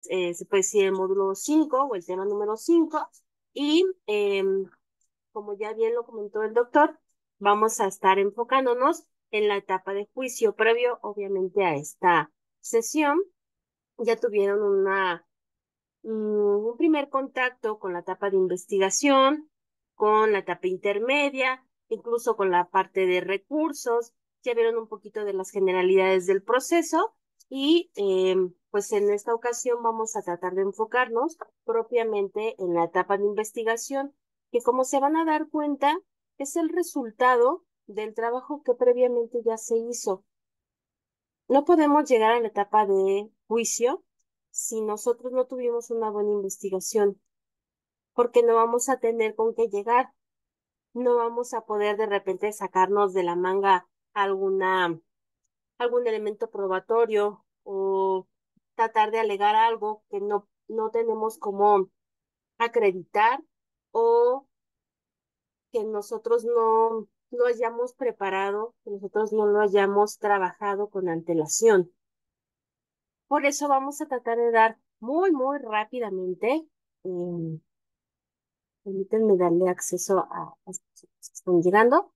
se puede decir el módulo 5 o el tema número 5 y como ya bien lo comentó el doctor, vamos a estar enfocándonos en la etapa de juicio previo, obviamente, a esta sesión. Ya tuvieron un primer contacto con la etapa de investigación, con la etapa intermedia, incluso con la parte de recursos, ya vieron un poquito de las generalidades del proceso y pues en esta ocasión vamos a tratar de enfocarnos propiamente en la etapa de investigación, que como se van a dar cuenta es el resultado del trabajo que previamente ya se hizo. No podemos llegar a la etapa de juicio si nosotros no tuvimos una buena investigación, porque no vamos a tener con qué llegar, no vamos a poder de repente sacarnos de la manga algún elemento probatorio o tratar de alegar algo que no tenemos cómo acreditar o que nosotros no hayamos preparado, que nosotros no lo hayamos trabajado con antelación. Por eso vamos a tratar de dar muy rápidamente, eh, permítanme darle acceso a las personas que están llegando.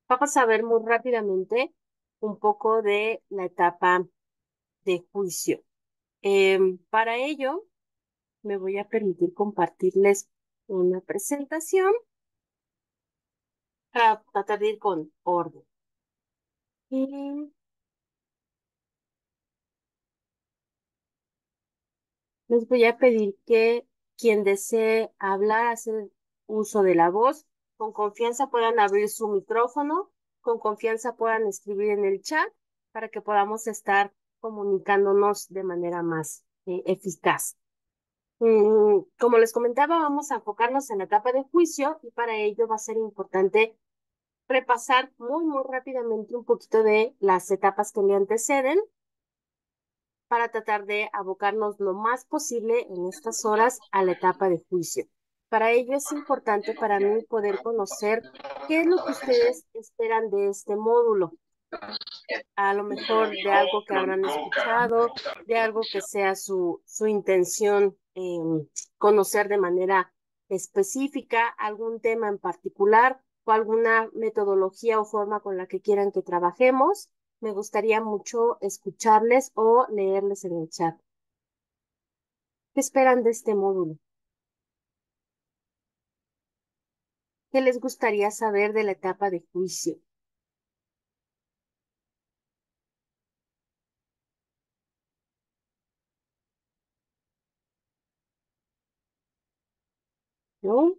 Vamos a ver muy rápidamente un poco de la etapa de juicio. Para ello, me voy a permitir compartirles una presentación para tratar de ir con orden. Y les voy a pedir que quien desee hablar, hacer uso de la voz, con confianza puedan abrir su micrófono, con confianza puedan escribir en el chat para que podamos estar comunicándonos de manera más eficaz. Como les comentaba, vamos a enfocarnos en la etapa de juicio y para ello va a ser importante repasar muy rápidamente un poquito de las etapas que le anteceden para tratar de abocarnos lo más posible en estas horas a la etapa de juicio. Para ello es importante para mí poder conocer qué es lo que ustedes esperan de este módulo. A lo mejor de algo que habrán escuchado, de algo que sea su intención conocer de manera específica, algún tema en particular o alguna metodología o forma con la que quieran que trabajemos. Me gustaría mucho escucharles o leerles en el chat. ¿Qué esperan de este módulo? ¿Qué les gustaría saber de la etapa de juicio? ¿No?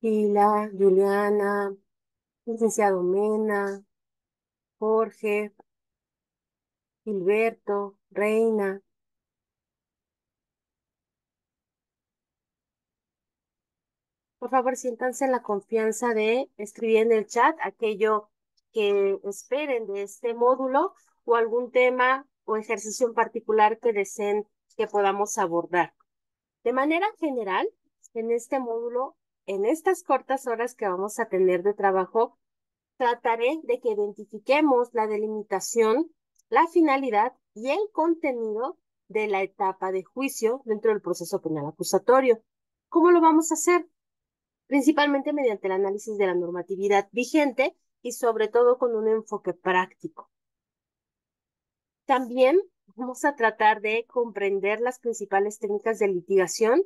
Pila, Juliana, licenciado Mena, Jorge, Gilberto, Reina. Por favor, siéntanse en la confianza de escribir en el chat aquello que esperen de este módulo o algún tema o ejercicio en particular que deseen que podamos abordar. De manera general, en este módulo, en estas cortas horas que vamos a tener de trabajo, trataré de que identifiquemos la delimitación, la finalidad y el contenido de la etapa de juicio dentro del proceso penal acusatorio. ¿Cómo lo vamos a hacer? Principalmente mediante el análisis de la normatividad vigente y sobre todo con un enfoque práctico. También vamos a tratar de comprender las principales técnicas de litigación,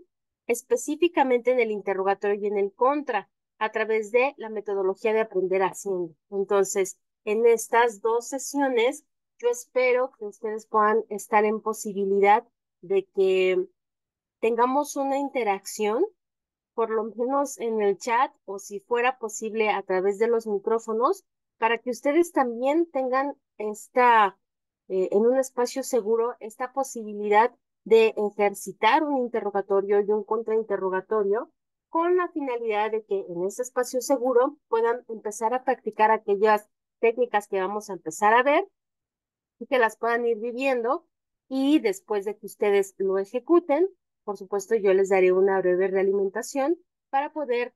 específicamente en el interrogatorio y en el contra, a través de la metodología de aprender haciendo. Entonces, en estas dos sesiones, yo espero que ustedes puedan estar en posibilidad de que tengamos una interacción por lo menos en el chat o si fuera posible a través de los micrófonos, para que ustedes también tengan en un espacio seguro, esta posibilidad de ejercitar un interrogatorio y un contrainterrogatorio con la finalidad de que en ese espacio seguro puedan empezar a practicar aquellas técnicas que vamos a empezar a ver y que las puedan ir viviendo y después de que ustedes lo ejecuten, por supuesto yo les daré una breve realimentación para poder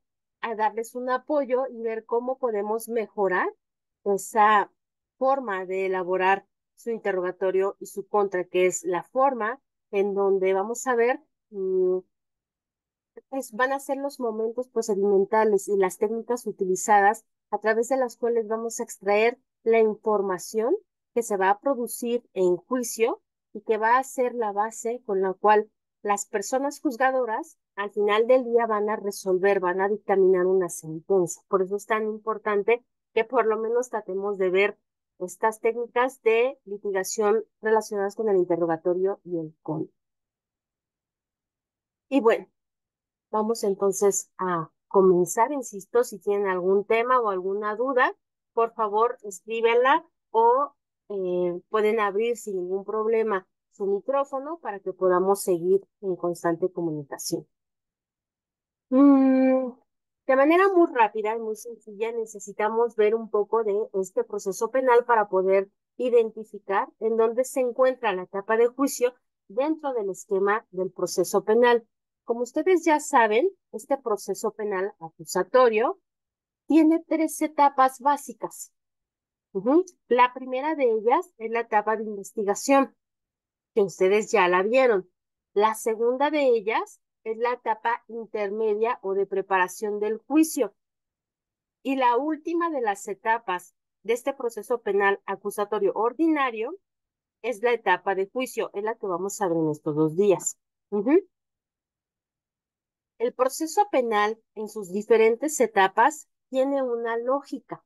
darles un apoyo y ver cómo podemos mejorar esa forma de elaborar su interrogatorio y su contra, que es la forma en donde vamos a ver van a ser los momentos procedimentales y las técnicas utilizadas a través de las cuales vamos a extraer la información que se va a producir en juicio y que va a ser la base con la cual las personas juzgadoras al final del día van a resolver, van a dictaminar una sentencia. Por eso es tan importante que por lo menos tratemos de ver estas técnicas de litigación relacionadas con el interrogatorio y el contra. Y bueno, vamos entonces a comenzar. Insisto, si tienen algún tema o alguna duda, por favor escríbenla o pueden abrir sin ningún problema su micrófono para que podamos seguir en constante comunicación. Mm, de manera muy rápida y muy sencilla, necesitamos ver un poco de este proceso penal para poder identificar en dónde se encuentra la etapa de juicio dentro del esquema del proceso penal. Como ustedes ya saben, este proceso penal acusatorio tiene tres etapas básicas. La primera de ellas es la etapa de investigación, que ustedes ya la vieron. La segunda de ellas es la etapa intermedia o de preparación del juicio. Y la última de las etapas de este proceso penal acusatorio ordinario es la etapa de juicio, es la que vamos a ver en estos 2 días. El proceso penal en sus diferentes etapas tiene una lógica,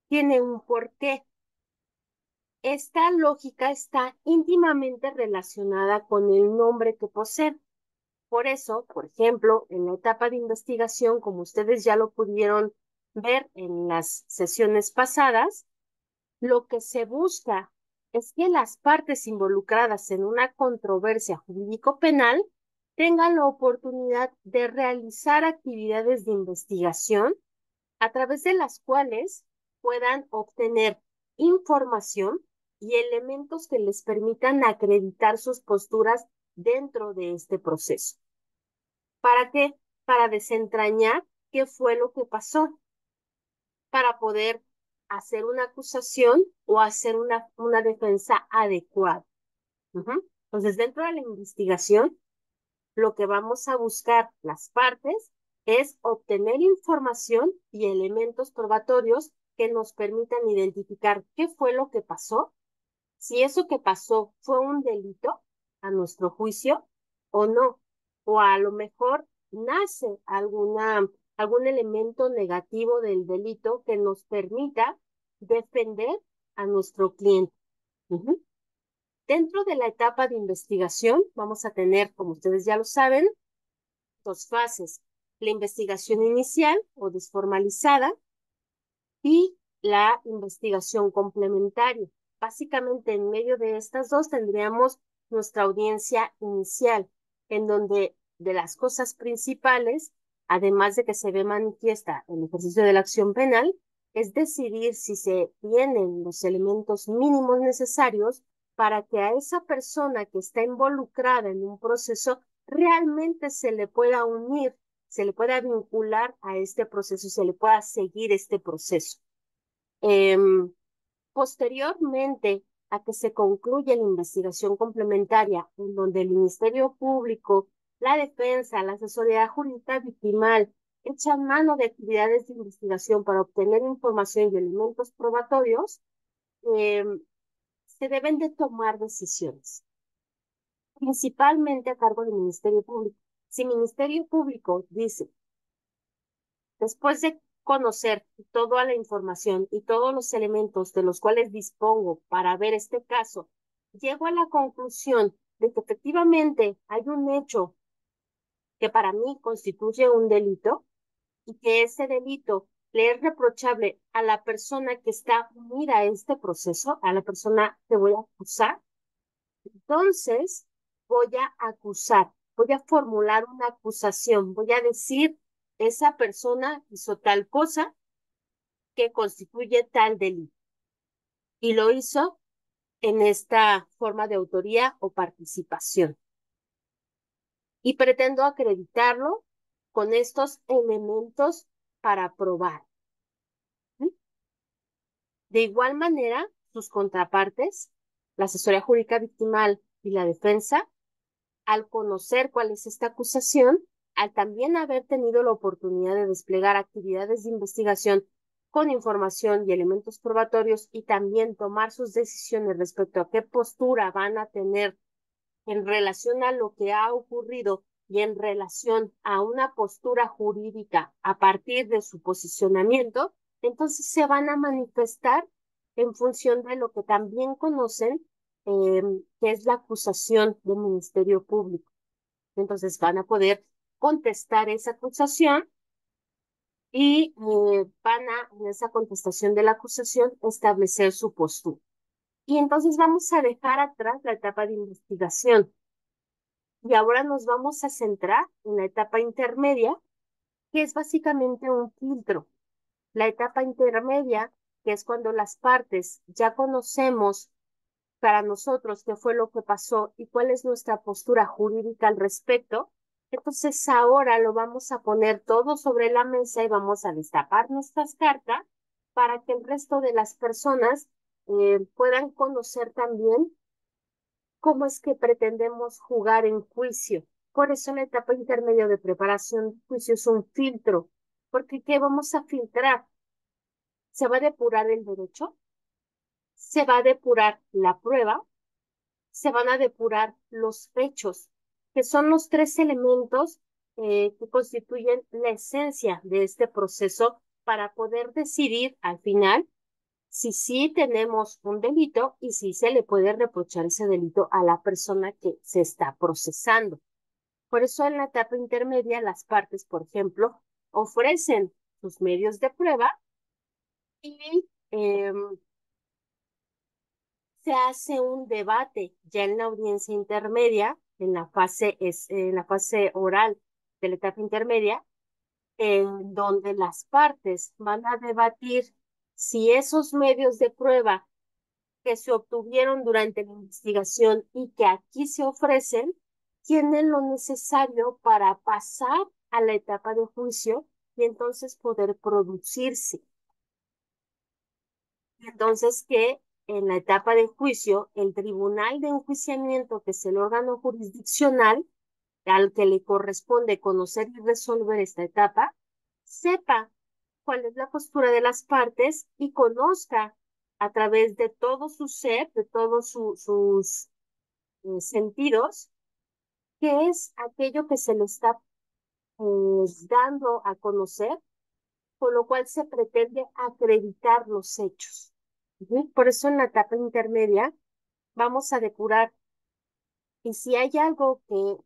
tiene un porqué. Esta lógica está íntimamente relacionada con el nombre que posee. Por eso, por ejemplo, en la etapa de investigación, como ustedes ya lo pudieron ver en las sesiones pasadas, lo que se busca es que las partes involucradas en una controversia jurídico-penal tengan la oportunidad de realizar actividades de investigación a través de las cuales puedan obtener información y elementos que les permitan acreditar sus posturas dentro de este proceso. ¿Para qué? Para desentrañar qué fue lo que pasó, para poder hacer una acusación o hacer una defensa adecuada. Entonces, dentro de la investigación, lo que vamos a buscar las partes es obtener información y elementos probatorios que nos permitan identificar qué fue lo que pasó, si eso que pasó fue un delito a nuestro juicio o no, o a lo mejor nace algún elemento negativo del delito que nos permita defender a nuestro cliente. Dentro de la etapa de investigación vamos a tener, como ustedes ya lo saben, 2 fases: la investigación inicial o desformalizada y la investigación complementaria. Básicamente, en medio de estas dos tendríamos nuestra audiencia inicial, en donde de las cosas principales, además de que se ve manifiesta el ejercicio de la acción penal, es decidir si se tienen los elementos mínimos necesarios para que a esa persona que está involucrada en un proceso realmente se le pueda unir, se le pueda vincular a este proceso, se le pueda seguir este proceso. Posteriormente a que se concluye la investigación complementaria, en donde el Ministerio Público, la defensa, la asesoría jurídica victimal echan mano de actividades de investigación para obtener información y elementos probatorios, se deben de tomar decisiones, principalmente a cargo del Ministerio Público. Si el Ministerio Público dice, después de conocer toda la información y todos los elementos de los cuales dispongo para ver este caso, llego a la conclusión de que efectivamente hay un hecho que para mí constituye un delito y que ese delito le es reprochable a la persona que está unida a este proceso, a la persona que voy a acusar. Entonces, voy a acusar, voy a formular una acusación, voy a decir, esa persona hizo tal cosa que constituye tal delito. Y lo hizo en esta forma de autoría o participación. Y pretendo acreditarlo con estos elementos para probar. De igual manera, sus contrapartes la asesoría jurídica victimal y la defensa, al conocer cuál es esta acusación, al también haber tenido la oportunidad de desplegar actividades de investigación con información y elementos probatorios y también tomar sus decisiones respecto a qué postura van a tener en relación a lo que ha ocurrido y en relación a una postura jurídica a partir de su posicionamiento, entonces se van a manifestar en función de lo que también conocen, que es la acusación del Ministerio Público. Entonces van a poder contestar esa acusación y van a, en esa contestación de la acusación, establecer su postura. Y entonces vamos a dejar atrás la etapa de investigación. Y ahora nos vamos a centrar en la etapa intermedia, que es básicamente un filtro. La etapa intermedia, que es cuando las partes ya conocemos para nosotros qué fue lo que pasó y cuál es nuestra postura jurídica al respecto. Entonces ahora lo vamos a poner todo sobre la mesa y vamos a destapar nuestras cartas para que el resto de las personas puedan conocer también cómo es que pretendemos jugar en juicio. Por eso la etapa intermedia de preparación de juicio es un filtro, porque ¿qué vamos a filtrar? Se va a depurar el derecho, se va a depurar la prueba, se van a depurar los hechos, que son los tres elementos que constituyen la esencia de este proceso para poder decidir al final si sí tenemos un delito y si se le puede reprochar ese delito a la persona que se está procesando. Por eso en la etapa intermedia las partes, por ejemplo, ofrecen sus medios de prueba y se hace un debate ya en la audiencia intermedia, en la fase oral de la etapa intermedia, en donde las partes van a debatir si esos medios de prueba que se obtuvieron durante la investigación y que aquí se ofrecen tienen lo necesario para pasar a la etapa de juicio y entonces poder producirse. Entonces que en la etapa de juicio, el tribunal de enjuiciamiento, que es el órgano jurisdiccional al que le corresponde conocer y resolver esta etapa, sepa cuál es la postura de las partes y conozca a través de todo su ser, de todos sus sentidos, qué es aquello que se le está dando a conocer, con lo cual se pretende acreditar los hechos. ¿Sí? Por eso en la etapa intermedia vamos a depurar y si hay algo que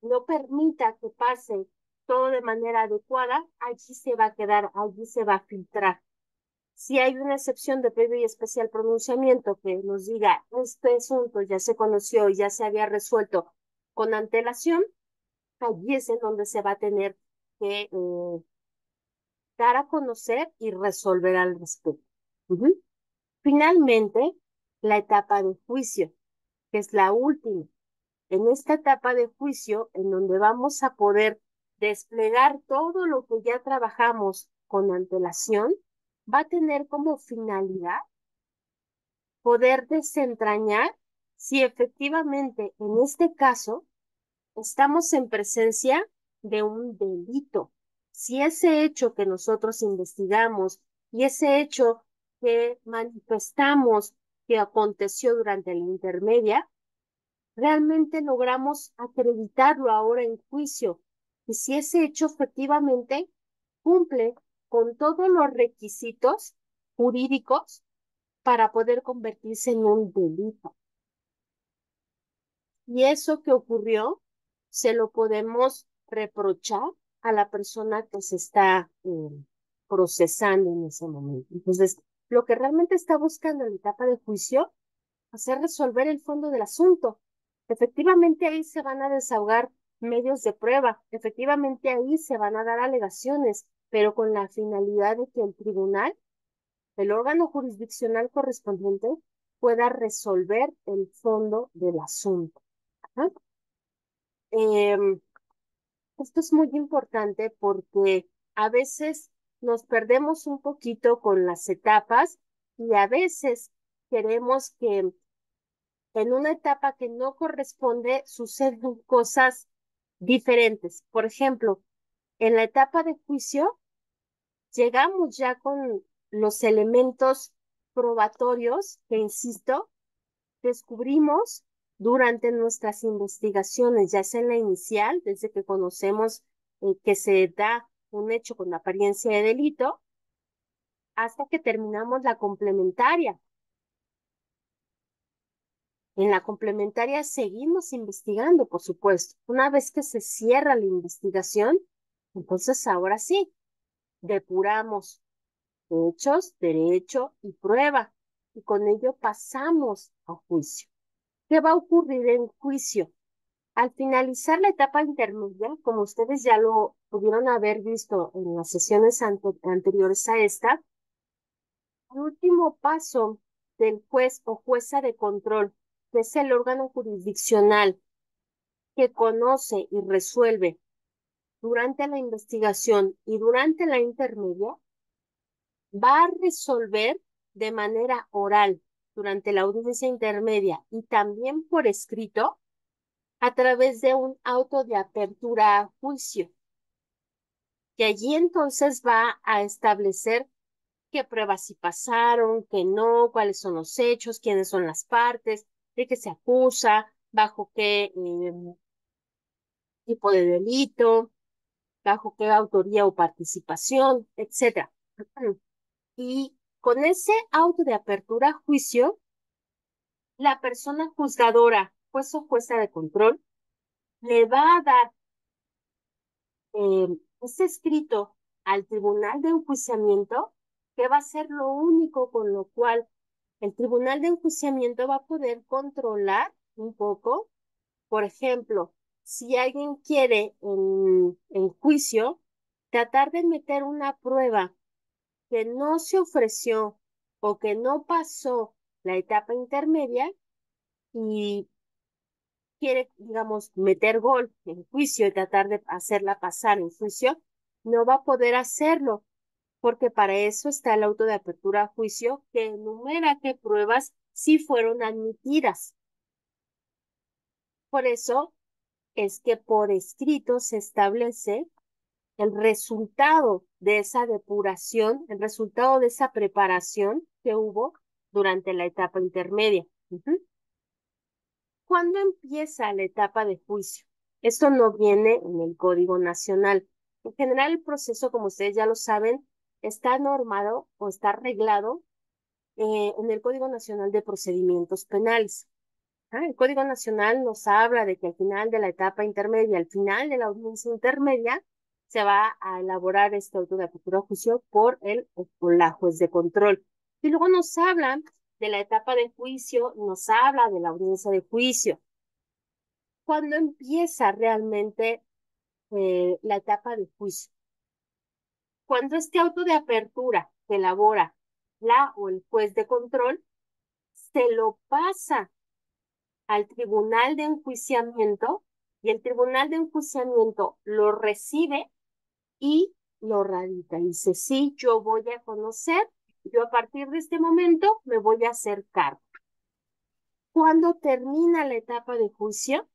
no permita que pase todo de manera adecuada, allí se va a quedar, allí se va a filtrar. Si hay una excepción de previo y especial pronunciamiento que nos diga este asunto ya se conoció y ya se había resuelto con antelación, allí es en donde se va a tener que dar a conocer y resolver al respecto. Ujú. Finalmente, la etapa de juicio, que es la última. En esta etapa de juicio, en donde vamos a poder desplegar todo lo que ya trabajamos con antelación, va a tener como finalidad poder desentrañar si efectivamente en este caso estamos en presencia de un delito. Si ese hecho que nosotros investigamos y ese hecho que manifestamos que aconteció durante la intermedia, realmente logramos acreditarlo ahora en juicio. Y si ese hecho efectivamente cumple con todos los requisitos jurídicos para poder convertirse en un delito. Y eso que ocurrió se lo podemos reprochar a la persona que se está procesando en ese momento. Entonces, lo que realmente está buscando en la etapa de juicio hacer resolver el fondo del asunto. Efectivamente ahí se van a desahogar medios de prueba, efectivamente ahí se van a dar alegaciones, pero con la finalidad de que el tribunal, el órgano jurisdiccional correspondiente, pueda resolver el fondo del asunto. Ajá. Em, Esto es muy importante porque a veces nos perdemos un poquito con las etapas y a veces queremos que En una etapa que no corresponde, suceden cosas diferentes. Por ejemplo, en la etapa de juicio, llegamos ya con los elementos probatorios que, insisto, descubrimos durante nuestras investigaciones, ya sea en la inicial, desde que conocemos que se da un hecho con apariencia de delito, hasta que terminamos la complementaria. En la complementaria seguimos investigando, por supuesto. Una vez que se cierra la investigación, entonces ahora sí, depuramos hechos, derecho y prueba, y con ello pasamos a juicio. ¿Qué va a ocurrir en juicio? Al finalizar la etapa intermedia, como ustedes ya lo pudieron haber visto en las sesiones anteriores a esta, el último paso del juez o jueza de control, que es el órgano jurisdiccional que conoce y resuelve durante la investigación y durante la intermedia, va a resolver de manera oral durante la audiencia intermedia y también por escrito a través de un auto de apertura a juicio, que allí entonces va a establecer qué pruebas sí pasaron, qué no, cuáles son los hechos, quiénes son las partes, de qué se acusa, bajo qué tipo de delito, bajo qué autoría o participación, etcétera. Y con ese auto de apertura a juicio, la persona juzgadora, juez o jueza de control, le va a dar ese escrito al tribunal de enjuiciamiento, que va a ser lo único con lo cual el tribunal de enjuiciamiento va a poder controlar un poco. Por ejemplo, si alguien quiere en juicio tratar de meter una prueba que no se ofreció o que no pasó la etapa intermedia y quiere, digamos, meter gol en juicio y tratar de hacerla pasar en juicio, no va a poder hacerlo, porque para eso está el auto de apertura a juicio que enumera qué pruebas sí fueron admitidas. Por eso es que por escrito se establece el resultado de esa depuración, el resultado de esa preparación que hubo durante la etapa intermedia. ¿Cuándo empieza la etapa de juicio? Esto no viene en el Código Nacional. En general, el proceso, como ustedes ya lo saben, está normado o está arreglado en el Código Nacional de Procedimientos Penales. El Código Nacional nos habla de que al final de la etapa intermedia, al final de la audiencia intermedia, se va a elaborar este auto de apertura a juicio por el o por la juez de control. Y luego nos hablan de la etapa de juicio, nos habla de la audiencia de juicio. ¿Cuándo empieza realmente la etapa de juicio? Cuando este auto de apertura que elabora la o el juez de control se lo pasa al tribunal de enjuiciamiento y el tribunal de enjuiciamiento lo recibe y lo radica. Dice, sí, yo voy a conocer, yo a partir de este momento me voy a hacer cargo. ¿Cuándo termina la etapa de juicio?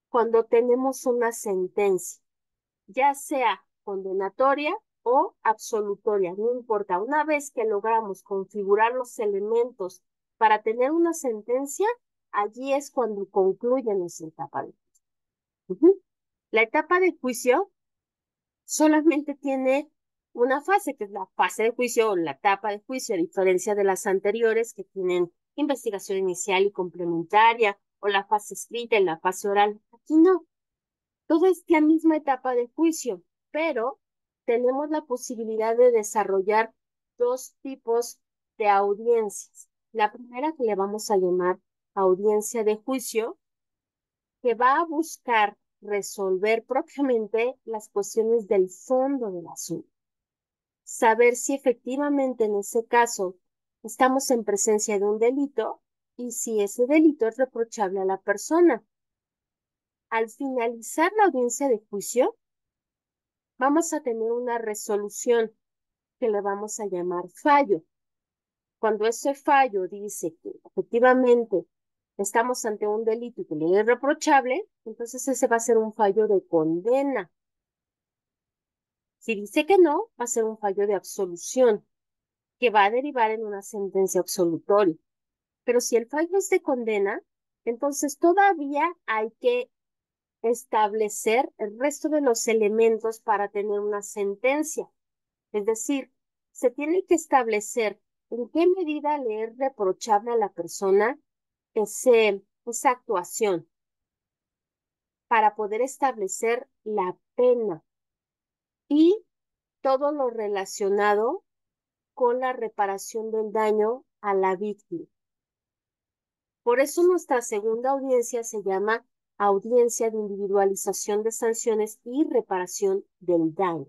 Cuando tenemos una sentencia, ya sea condenatoria o absolutoria, no importa. Una vez que logramos configurar los elementos para tener una sentencia, allí es cuando concluye nuestra etapa de juicio. La etapa de juicio solamente tiene una fase, que es la fase de juicio o la etapa de juicio, a diferencia de las anteriores que tienen investigación inicial y complementaria, o la fase escrita y la fase oral. Aquí no. Todo es la misma etapa de juicio, pero tenemos la posibilidad de desarrollar dos tipos de audiencias. La primera, que le vamos a llamar audiencia de juicio, que va a buscar resolver propiamente las cuestiones del fondo del asunto. Saber si efectivamente en ese caso estamos en presencia de un delito y si ese delito es reprochable a la persona. Al finalizar la audiencia de juicio, vamos a tener una resolución que le vamos a llamar fallo. Cuando ese fallo dice que efectivamente estamos ante un delito que le es reprochable, entonces ese va a ser un fallo de condena. Si dice que no, va a ser un fallo de absolución, que va a derivar en una sentencia absolutoria. Pero si el fallo es de condena, entonces todavía hay que establecer el resto de los elementos para tener una sentencia. Es decir, se tiene que establecer en qué medida le es reprochable a la persona esa actuación para poder establecer la pena y todo lo relacionado con la reparación del daño a la víctima. Por eso nuestra segunda audiencia se llama audiencia de individualización de sanciones y reparación del daño.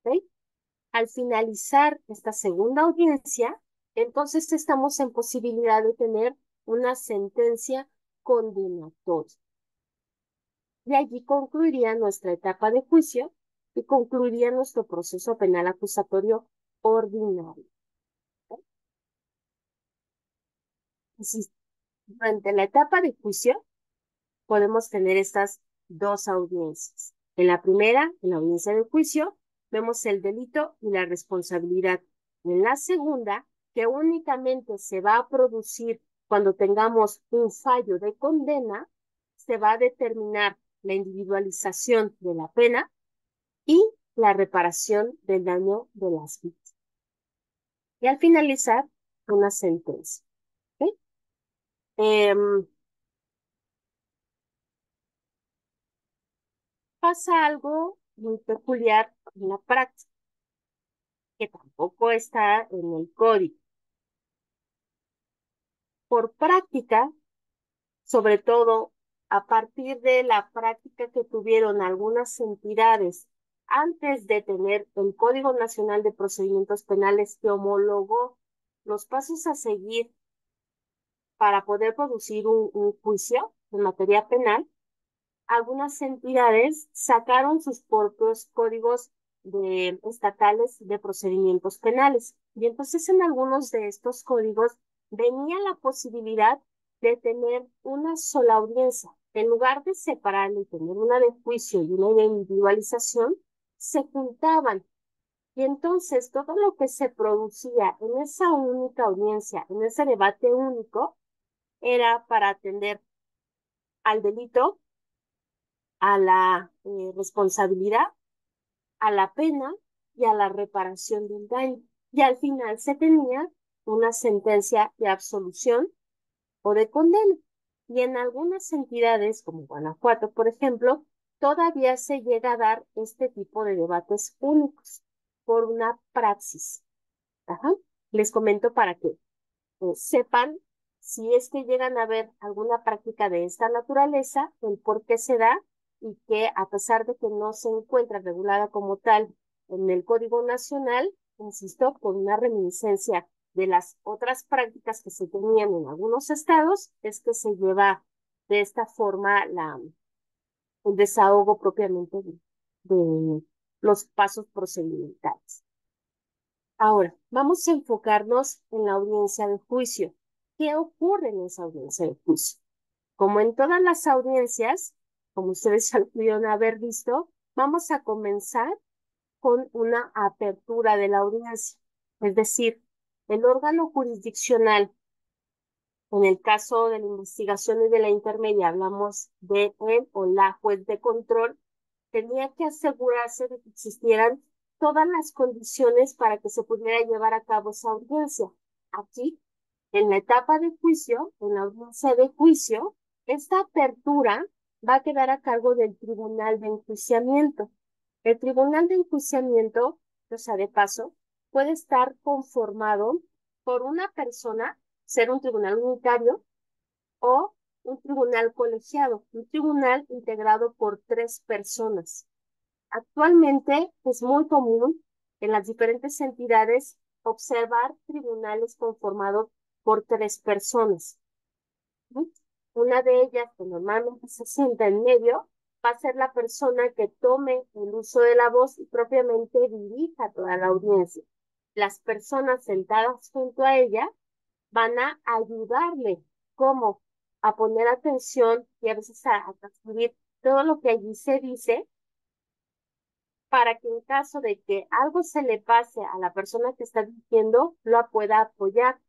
¿Ok? Al finalizar esta segunda audiencia, entonces estamos en posibilidad de tener una sentencia condenatoria. Y allí concluiría nuestra etapa de juicio y concluiría nuestro proceso penal acusatorio ordinario. Así, durante la etapa de juicio podemos tener estas dos audiencias. En la primera, en la audiencia de juicio, vemos el delito y la responsabilidad. En la segunda, que únicamente se va a producir cuando tengamos un fallo de condena, se va a determinar la individualización de la pena y la reparación del daño de las víctimas. Y al finalizar, una sentencia. ¿Ok? Pasa algo muy peculiar en la práctica, que tampoco está en el código. Por práctica, sobre todo a partir de la práctica que tuvieron algunas entidades antes de tener el Código Nacional de Procedimientos Penales que homologó los pasos a seguir para poder producir un juicio en materia penal, algunas entidades sacaron sus propios códigos estatales de procedimientos penales. Y entonces en algunos de estos códigos venía la posibilidad de tener una sola audiencia. En lugar de separarla y tener una de juicio y una de individualización, se juntaban. Y entonces todo lo que se producía en esa única audiencia, en ese debate único, era para atender al delito, a la responsabilidad, a la pena y a la reparación del daño. Y al final se tenía una sentencia de absolución o de condena. Y en algunas entidades, como Guanajuato, por ejemplo, todavía se llega a dar este tipo de debates únicos por una praxis. Ajá. Les comento para que sepan si es que llegan a ver alguna práctica de esta naturaleza, el por qué se da y que a pesar de que no se encuentra regulada como tal en el Código Nacional, insisto, con una reminiscencia de las otras prácticas que se tenían en algunos estados, es que se lleva de esta forma el desahogo propiamente de los pasos procedimentales. Ahora, vamos a enfocarnos en la audiencia de juicio. ¿Qué ocurre en esa audiencia de juicio? Como en todas las audiencias, como ustedes ya lo pudieron haber visto, vamos a comenzar con una apertura de la audiencia. Es decir, el órgano jurisdiccional, en el caso de la investigación y de la intermedia, hablamos de él o la juez de control, tenía que asegurarse de que existieran todas las condiciones para que se pudiera llevar a cabo esa audiencia. Aquí, en la etapa de juicio, en la audiencia de juicio, esta apertura va a quedar a cargo del tribunal de enjuiciamiento. El tribunal de enjuiciamiento, o sea, de paso, puede estar conformado por una persona, ser un tribunal unitario, o un tribunal colegiado, un tribunal integrado por 3 personas. Actualmente es muy común en las diferentes entidades observar tribunales conformados por 3 personas. ¿Sí? Una de ellas, que normalmente se sienta en medio, va a ser la persona que tome el uso de la voz y propiamente dirija toda la audiencia. Las personas sentadas junto a ella van a ayudarle como a poner atención y a veces a transcribir todo lo que allí se dice para que en caso de que algo se le pase a la persona que está diciendo, lo pueda apoyar.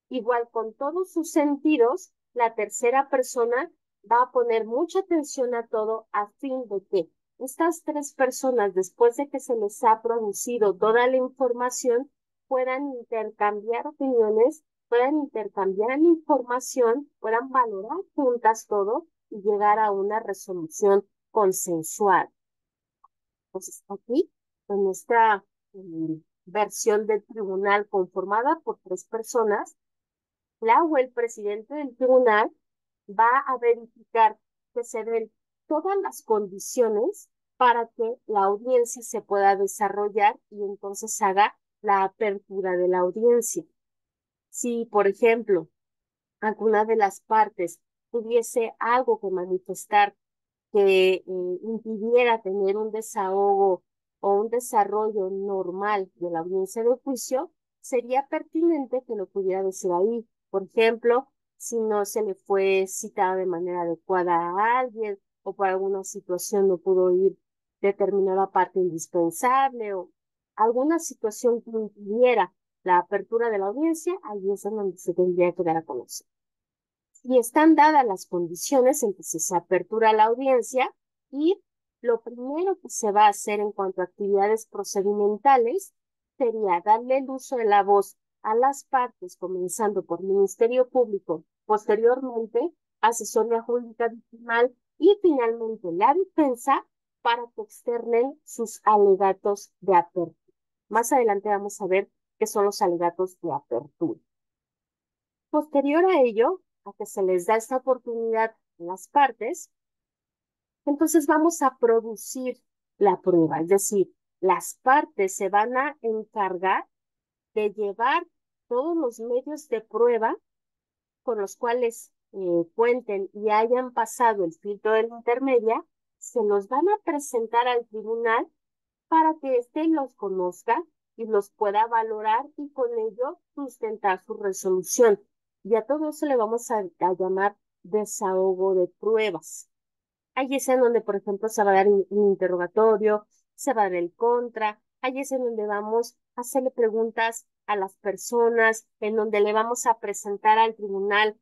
Igual con todos sus sentidos, la tercera persona va a poner mucha atención a todo a fin de que estas tres personas, después de que se les ha producido toda la información, puedan intercambiar opiniones, puedan intercambiar información, puedan valorar juntas todo y llegar a una resolución consensual. Entonces, aquí, en esta versión del tribunal conformada por tres personas, la o el presidente del tribunal va a verificar que se den todas las condiciones para que la audiencia se pueda desarrollar y entonces haga la apertura de la audiencia. Si, por ejemplo, alguna de las partes tuviese algo que manifestar que impidiera tener un desahogo o un desarrollo normal de la audiencia de juicio, sería pertinente que lo pudiera decir ahí. Por ejemplo, si no se le fue citada de manera adecuada a alguien o por alguna situación no pudo ir determinada parte indispensable o alguna situación que impidiera la apertura de la audiencia, ahí es en donde se tendría que dar a conocer. Y están dadas las condiciones, entonces se apertura la audiencia y lo primero que se va a hacer en cuanto a actividades procedimentales sería darle el uso de la voz a las partes, comenzando por Ministerio Público, posteriormente Asesoría Jurídica Victimal y finalmente la defensa para que externen sus alegatos de apertura. Más adelante vamos a ver qué son los alegatos de apertura. Posterior a ello, a que se les da esta oportunidad a las partes, entonces vamos a producir la prueba, es decir, las partes se van a encargar de llevar todos los medios de prueba con los cuales cuenten y hayan pasado el filtro de la intermedia, se los van a presentar al tribunal para que éste los conozca y los pueda valorar y con ello sustentar su resolución. Y a todo eso le vamos a llamar desahogo de pruebas. Ahí es en donde, por ejemplo, se va a dar un interrogatorio, se va a dar el contra, ahí es en donde vamos a hacerle preguntas a las personas, en donde le vamos a presentar al tribunal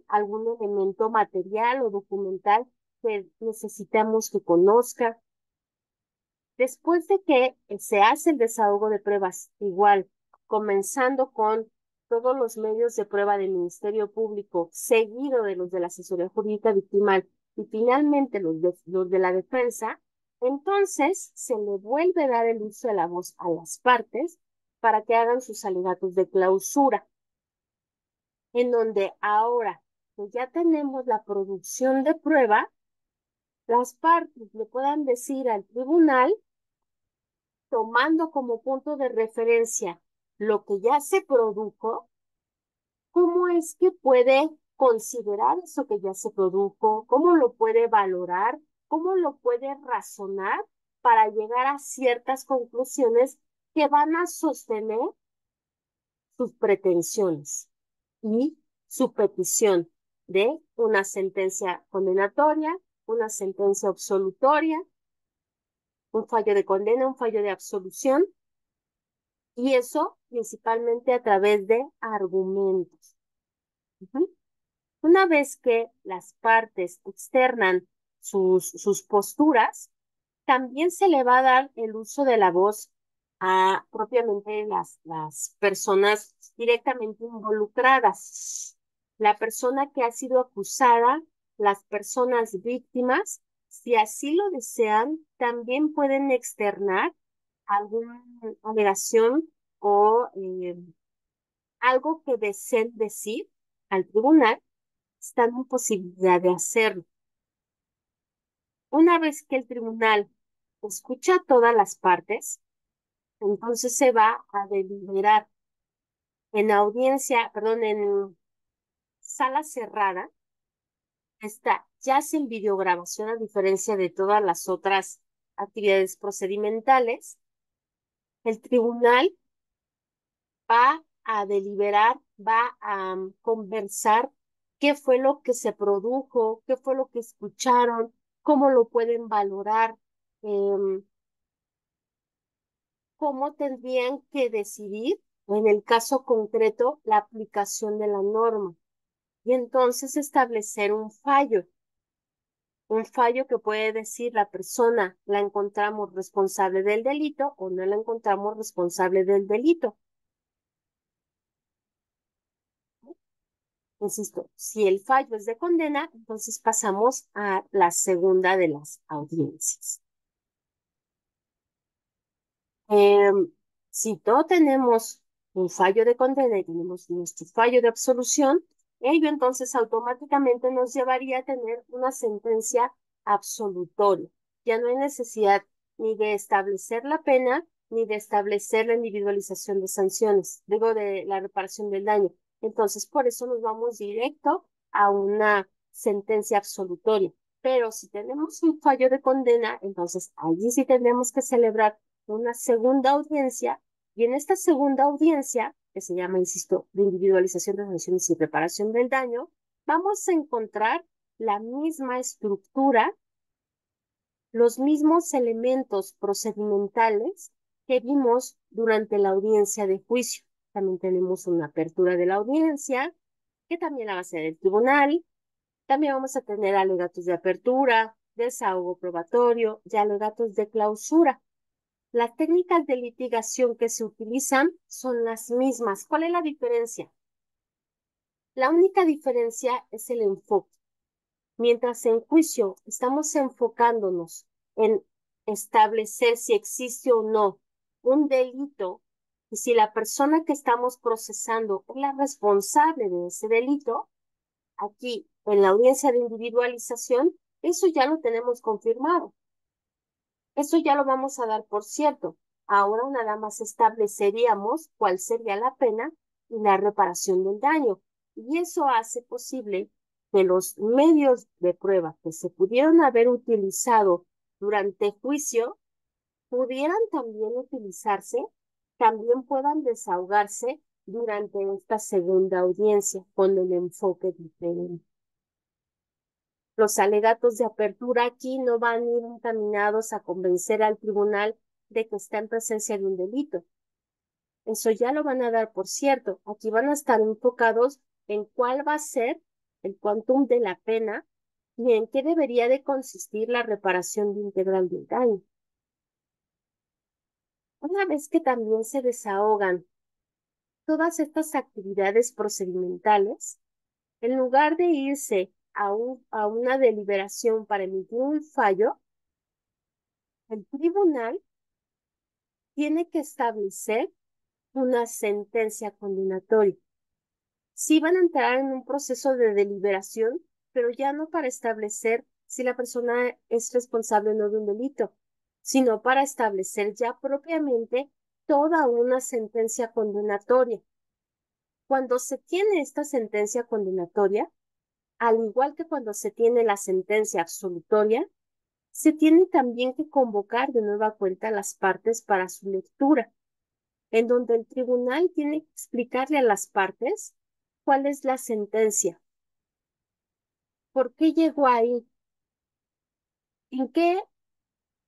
algún elemento material o documental que necesitamos que conozca. Después de que se hace el desahogo de pruebas, igual, comenzando con todos los medios de prueba del Ministerio Público, seguido de los de la Asesoría Jurídica Victimal y finalmente los de la defensa, entonces se le vuelve a dar el uso de la voz a las partes para que hagan sus alegatos de clausura, en donde ahora que ya tenemos la producción de prueba, las partes le puedan decir al tribunal tomando como punto de referencia lo que ya se produjo, ¿cómo es que puede considerar eso que ya se produjo? ¿Cómo lo puede valorar? ¿Cómo lo puede razonar para llegar a ciertas conclusiones que van a sostener sus pretensiones y su petición de una sentencia condenatoria, una sentencia absolutoria, un fallo de condena, un fallo de absolución? Y eso principalmente a través de argumentos. Ujú. Una vez que las partes externan sus posturas, también se le va a dar el uso de la voz a propiamente las personas directamente involucradas. La persona que ha sido acusada, las personas víctimas, si así lo desean, también pueden externar alguna alegación o algo que deseen decir al tribunal, están en posibilidad de hacerlo. Una vez que el tribunal escucha todas las partes, entonces se va a deliberar en audiencia, perdón, en sala cerrada, está ya sin videograbación a diferencia de todas las otras actividades procedimentales. El tribunal va a deliberar, va a conversar qué fue lo que se produjo, qué fue lo que escucharon, cómo lo pueden valorar, em, cómo tendrían que decidir, en el caso concreto, la aplicación de la norma. Y entonces establecer un fallo que puede decir la persona la encontramos responsable del delito o no la encontramos responsable del delito. Insisto, si el fallo es de condena, entonces pasamos a la segunda de las audiencias. Em, si no tenemos un fallo de condena y tenemos nuestro fallo de absolución, ello entonces automáticamente nos llevaría a tener una sentencia absolutoria. Ya no hay necesidad ni de establecer la pena ni de establecer la individualización de sanciones, digo, de la reparación del daño. Entonces, por eso nos vamos directo a una sentencia absolutoria. Pero si tenemos un fallo de condena, entonces allí sí tendremos que celebrar una segunda audiencia, y en esta segunda audiencia, que se llama, insisto, de individualización de sanciones y reparación del daño, vamos a encontrar la misma estructura, los mismos elementos procedimentales que vimos durante la audiencia de juicio. También tenemos una apertura de la audiencia, que también la va a hacer el tribunal. También vamos a tener alegatos de apertura, desahogo probatorio y alegatos de clausura. Las técnicas de litigación que se utilizan son las mismas. ¿Cuál es la diferencia? La única diferencia es el enfoque. Mientras en juicio estamos enfocándonos en establecer si existe o no un delito y si la persona que estamos procesando es la responsable de ese delito, aquí en la audiencia de individualización, eso ya lo tenemos confirmado. Eso ya lo vamos a dar por cierto. Ahora nada más estableceríamos cuál sería la pena y la reparación del daño. Y eso hace posible que los medios de prueba que se pudieron haber utilizado durante juicio pudieran también utilizarse, también puedan desahogarse durante esta segunda audiencia con el enfoque diferente. Los alegatos de apertura aquí no van a ir encaminados a convencer al tribunal de que está en presencia de un delito. Eso ya lo van a dar por cierto. Aquí van a estar enfocados en cuál va a ser el quantum de la pena y en qué debería de consistir la reparación de integral del daño. Una vez que también se desahogan todas estas actividades procedimentales, en lugar de irse a una deliberación para emitir un fallo, el tribunal tiene que establecer una sentencia condenatoria. Sí van a entrar en un proceso de deliberación, pero ya no para establecer si la persona es responsable o no de un delito, sino para establecer ya propiamente toda una sentencia condenatoria. Cuando se tiene esta sentencia condenatoria, al igual que cuando se tiene la sentencia absolutoria, se tiene también que convocar de nueva cuenta a las partes para su lectura, en donde el tribunal tiene que explicarle a las partes cuál es la sentencia, por qué llegó ahí, en qué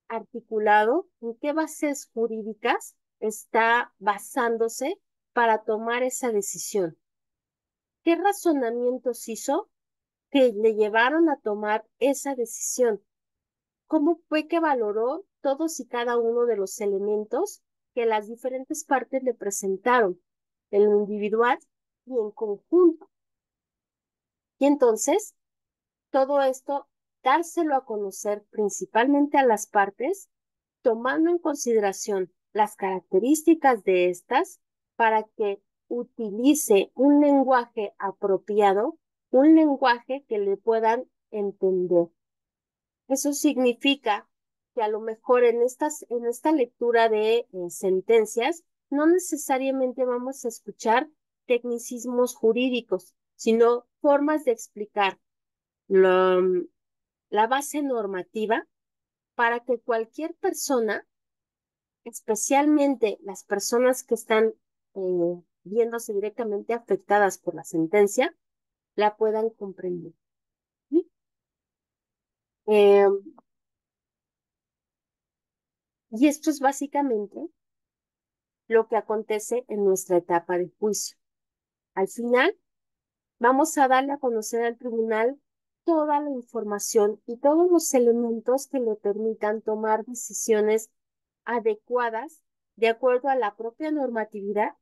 articulado, en qué bases jurídicas está basándose para tomar esa decisión, qué razonamientos hizo que le llevaron a tomar esa decisión. ¿Cómo fue que valoró todos y cada uno de los elementos que las diferentes partes le presentaron, en lo individual y en conjunto? Y entonces, todo esto, dárselo a conocer principalmente a las partes, tomando en consideración las características de estas para que utilice un lenguaje apropiado, un lenguaje que le puedan entender. Eso significa que a lo mejor en esta lectura de sentencias no necesariamente vamos a escuchar tecnicismos jurídicos, sino formas de explicar la, la base normativa para que cualquier persona, especialmente las personas que están viéndose directamente afectadas por la sentencia, la puedan comprender. ¿Sí? Eh, y esto es básicamente lo que acontece en nuestra etapa de juicio. Al final, vamos a darle a conocer al tribunal toda la información y todos los elementos que le permitan tomar decisiones adecuadas de acuerdo a la propia normatividad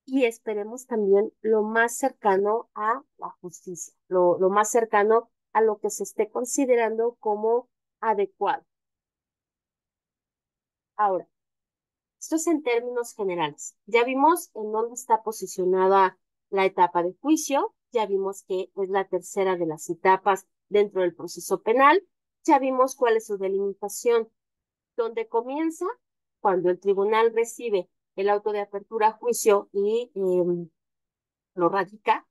y esperemos también lo más cercano a la justicia, lo más cercano a lo que se esté considerando como adecuado. Ahora, esto es en términos generales. Ya vimos en dónde está posicionada la etapa de juicio, ya vimos que es la tercera de las etapas dentro del proceso penal, ya vimos cuál es su delimitación, donde comienza cuando el tribunal recibe el auto de apertura a juicio y lo radica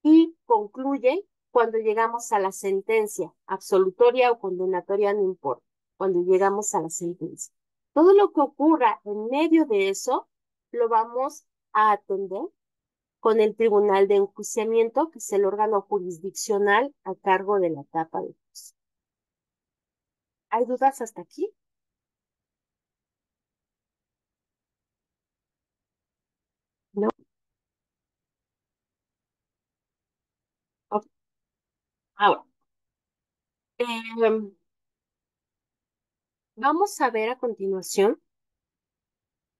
y concluye cuando llegamos a la sentencia, absolutoria o condenatoria, no importa, cuando llegamos a la sentencia. Todo lo que ocurra en medio de eso lo vamos a atender con el Tribunal de Enjuiciamiento, que es el órgano jurisdiccional a cargo de la etapa de juicio. ¿Hay dudas hasta aquí? ¿No? Ok. Ahora, em, vamos a ver a continuación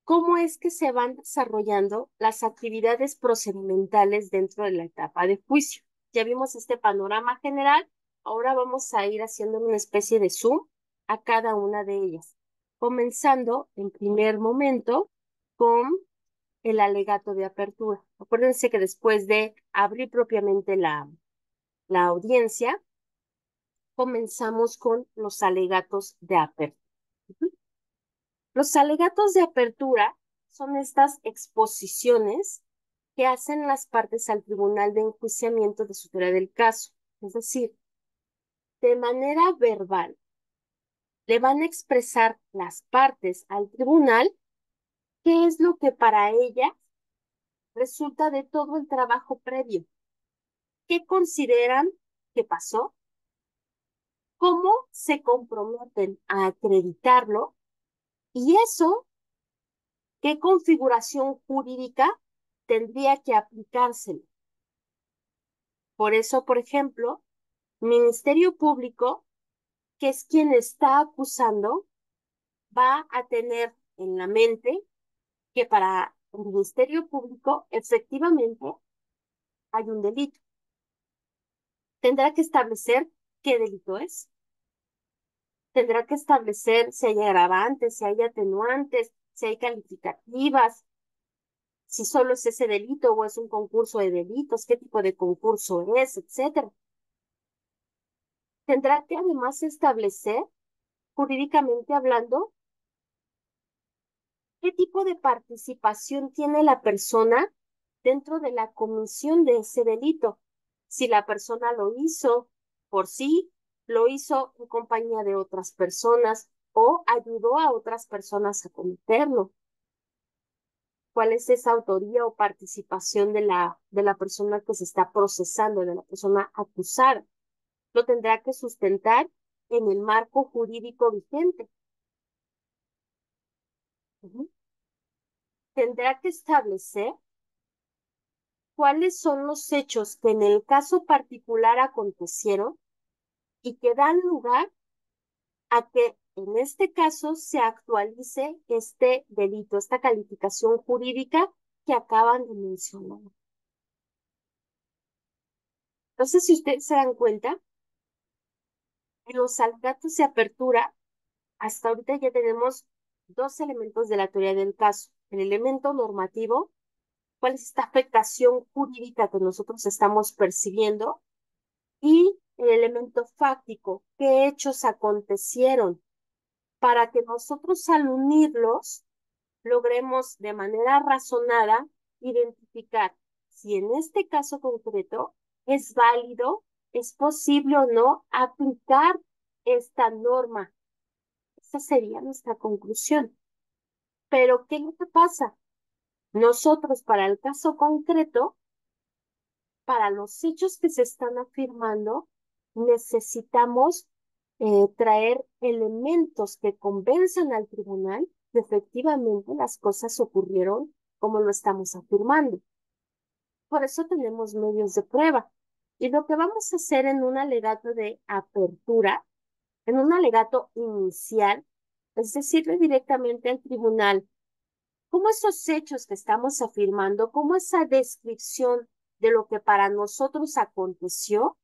cómo es que se van desarrollando las actividades procedimentales dentro de la etapa de juicio. Ya vimos este panorama general, ahora vamos a ir haciendo una especie de zoom a cada una de ellas, comenzando en primer momento con el alegato de apertura. Acuérdense que después de abrir propiamente la audiencia, comenzamos con los alegatos de apertura. Los alegatos de apertura son estas exposiciones que hacen las partes al tribunal de enjuiciamiento de su teoría del caso. Es decir, de manera verbal, le van a expresar las partes al tribunal qué es lo que para ella resulta de todo el trabajo previo, qué consideran que pasó, cómo se comprometen a acreditarlo y eso, qué configuración jurídica tendría que aplicárselo. Por eso, por ejemplo, Ministerio Público, que es quien está acusando, va a tener en la mente que para el Ministerio Público efectivamente hay un delito. Tendrá que establecer qué delito es. Tendrá que establecer si hay agravantes, si hay atenuantes, si hay calificativas, si solo es ese delito o es un concurso de delitos, qué tipo de concurso es, etcétera. Tendrá que además establecer, jurídicamente hablando, qué tipo de participación tiene la persona dentro de la comisión de ese delito. Si la persona lo hizo por sí, lo hizo en compañía de otras personas o ayudó a otras personas a cometerlo. ¿Cuál es esa autoría o participación de la persona que se está procesando, de la persona acusada? Lo tendrá que sustentar en el marco jurídico vigente. Ujú. Tendrá que establecer cuáles son los hechos que en el caso particular acontecieron y que dan lugar a que en este caso se actualice este delito, esta calificación jurídica que acaban de mencionar. Entonces, si ustedes se dan cuenta, en los alegatos de apertura, hasta ahorita ya tenemos dos elementos de la teoría del caso. El elemento normativo, cuál es esta afectación jurídica que nosotros estamos percibiendo, y el elemento fáctico, qué hechos acontecieron para que nosotros al unirlos logremos de manera razonada identificar si en este caso concreto es válido, es posible o no aplicar esta norma. Esa sería nuestra conclusión. Pero, ¿qué es lo que pasa? Nosotros, para el caso concreto, para los hechos que se están afirmando, necesitamos traer elementos que convenzan al tribunal que efectivamente las cosas ocurrieron como lo estamos afirmando. Por eso tenemos medios de prueba. Y lo que vamos a hacer en un alegato de apertura, en un alegato inicial, es decirle directamente al tribunal cómo esos hechos que estamos afirmando, cómo esa descripción de lo que para nosotros aconteció,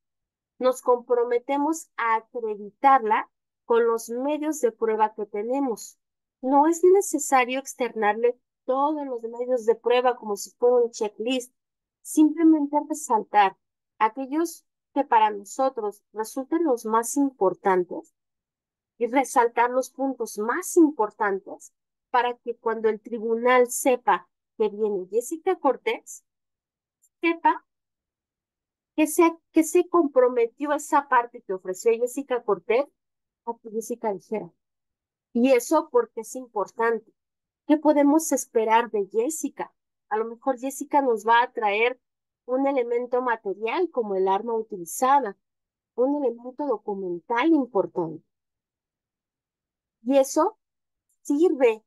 nos comprometemos a acreditarla con los medios de prueba que tenemos. No es necesario externarle todos los medios de prueba como si fuera un checklist, simplemente resaltar aquellos que para nosotros resulten los más importantes y resaltar los puntos más importantes para que cuando el tribunal sepa que viene Jessica Cortés, sepa que se comprometió esa parte que ofreció Jessica Cortés a que Jessica dijera. Y eso porque es importante. ¿Qué podemos esperar de Jessica? A lo mejor Jessica nos va a traer un elemento material como el arma utilizada, un elemento documental importante. Y eso sirve,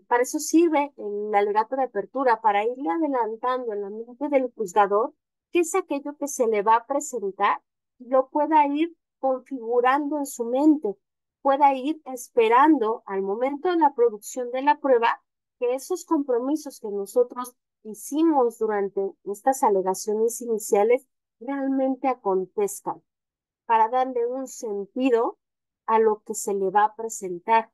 para eso sirve el alegato de apertura, para irle adelantando en la mente del juzgador qué es aquello que se le va a presentar, y lo pueda ir configurando en su mente, pueda ir esperando al momento de la producción de la prueba que esos compromisos que nosotros hicimos durante estas alegaciones iniciales realmente acontezcan, para darle un sentido a lo que se le va a presentar.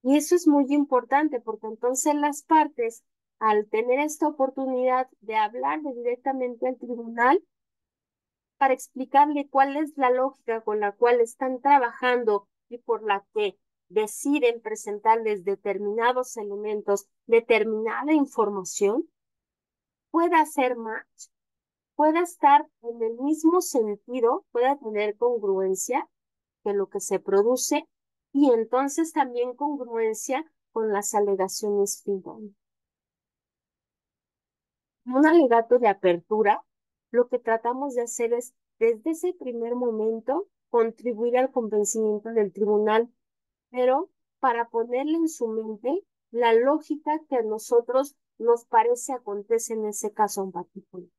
Y eso es muy importante porque entonces las partes, al tener esta oportunidad de hablarle directamente al tribunal para explicarle cuál es la lógica con la cual están trabajando y por la que deciden presentarles determinados elementos, determinada información, pueda hacer match, pueda estar en el mismo sentido, pueda tener congruencia que lo que se produce y entonces también congruencia con las alegaciones finales. En un alegato de apertura, lo que tratamos de hacer es, desde ese primer momento, contribuir al convencimiento del tribunal, pero para ponerle en su mente la lógica que a nosotros nos parece acontece en ese caso en particular.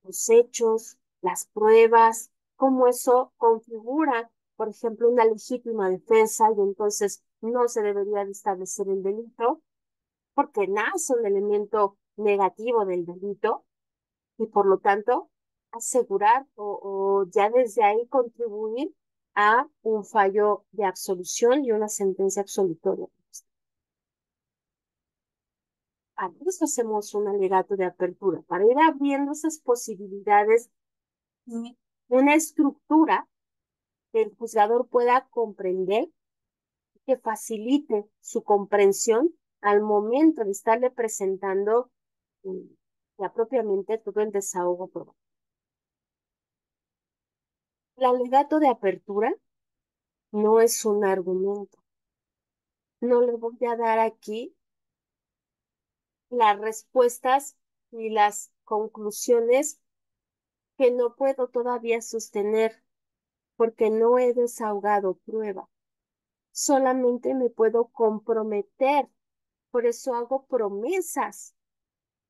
Los hechos, las pruebas, cómo eso configura, por ejemplo, una legítima defensa y entonces no se debería de establecer el delito porque nace un elemento negativo del delito y por lo tanto asegurar o ya desde ahí contribuir a un fallo de absolución y una sentencia absolutoria. Para eso hacemos un alegato de apertura, para ir abriendo esas posibilidades y una estructura que el juzgador pueda comprender, que facilite su comprensión al momento de estarle presentando ya propiamente todo el desahogo probado. El alegato de apertura no es un argumento. No le voy a dar aquí las respuestas y las conclusiones que no puedo todavía sostener porque no he desahogado prueba. Solamente me puedo comprometer, por eso hago promesas.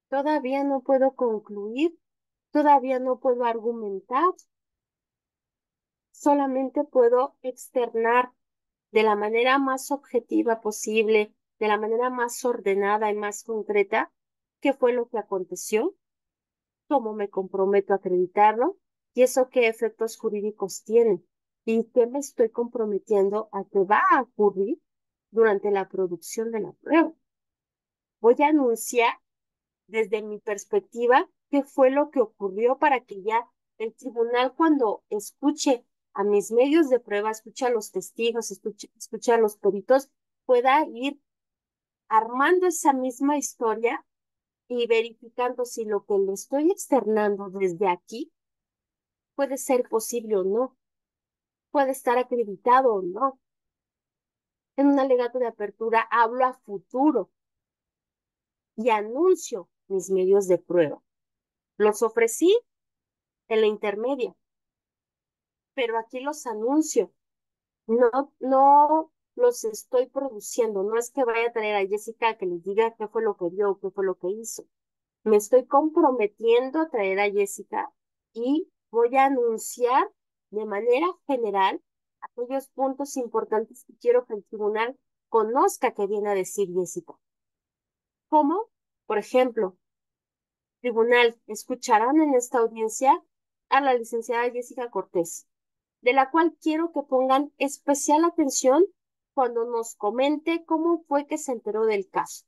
Todavía no puedo concluir, todavía no puedo argumentar, solamente puedo externar de la manera más objetiva posible, de la manera más ordenada y más concreta, qué fue lo que aconteció, cómo me comprometo a acreditarlo y eso qué efectos jurídicos tiene y qué me estoy comprometiendo a que va a ocurrir durante la producción de la prueba. Voy a anunciar desde mi perspectiva qué fue lo que ocurrió para que ya el tribunal cuando escuche a mis medios de prueba, escuche a los testigos, escuche a los peritos, pueda ir armando esa misma historia y verificando si lo que le estoy externando desde aquí puede ser posible o no, puede estar acreditado o no. En un alegato de apertura hablo a futuro y anuncio mis medios de prueba. Los ofrecí en la intermedia, pero aquí los anuncio. No los estoy produciendo. No es que vaya a traer a Jessica que les diga qué fue lo que vio, qué fue lo que hizo. Me estoy comprometiendo a traer a Jessica y voy a anunciar de manera general aquellos puntos importantes que quiero que el tribunal conozca que viene a decir Jessica. ¿Cómo? Por ejemplo, tribunal, escucharán en esta audiencia a la licenciada Jessica Cortés, de la cual quiero que pongan especial atención cuando nos comente cómo fue que se enteró del caso.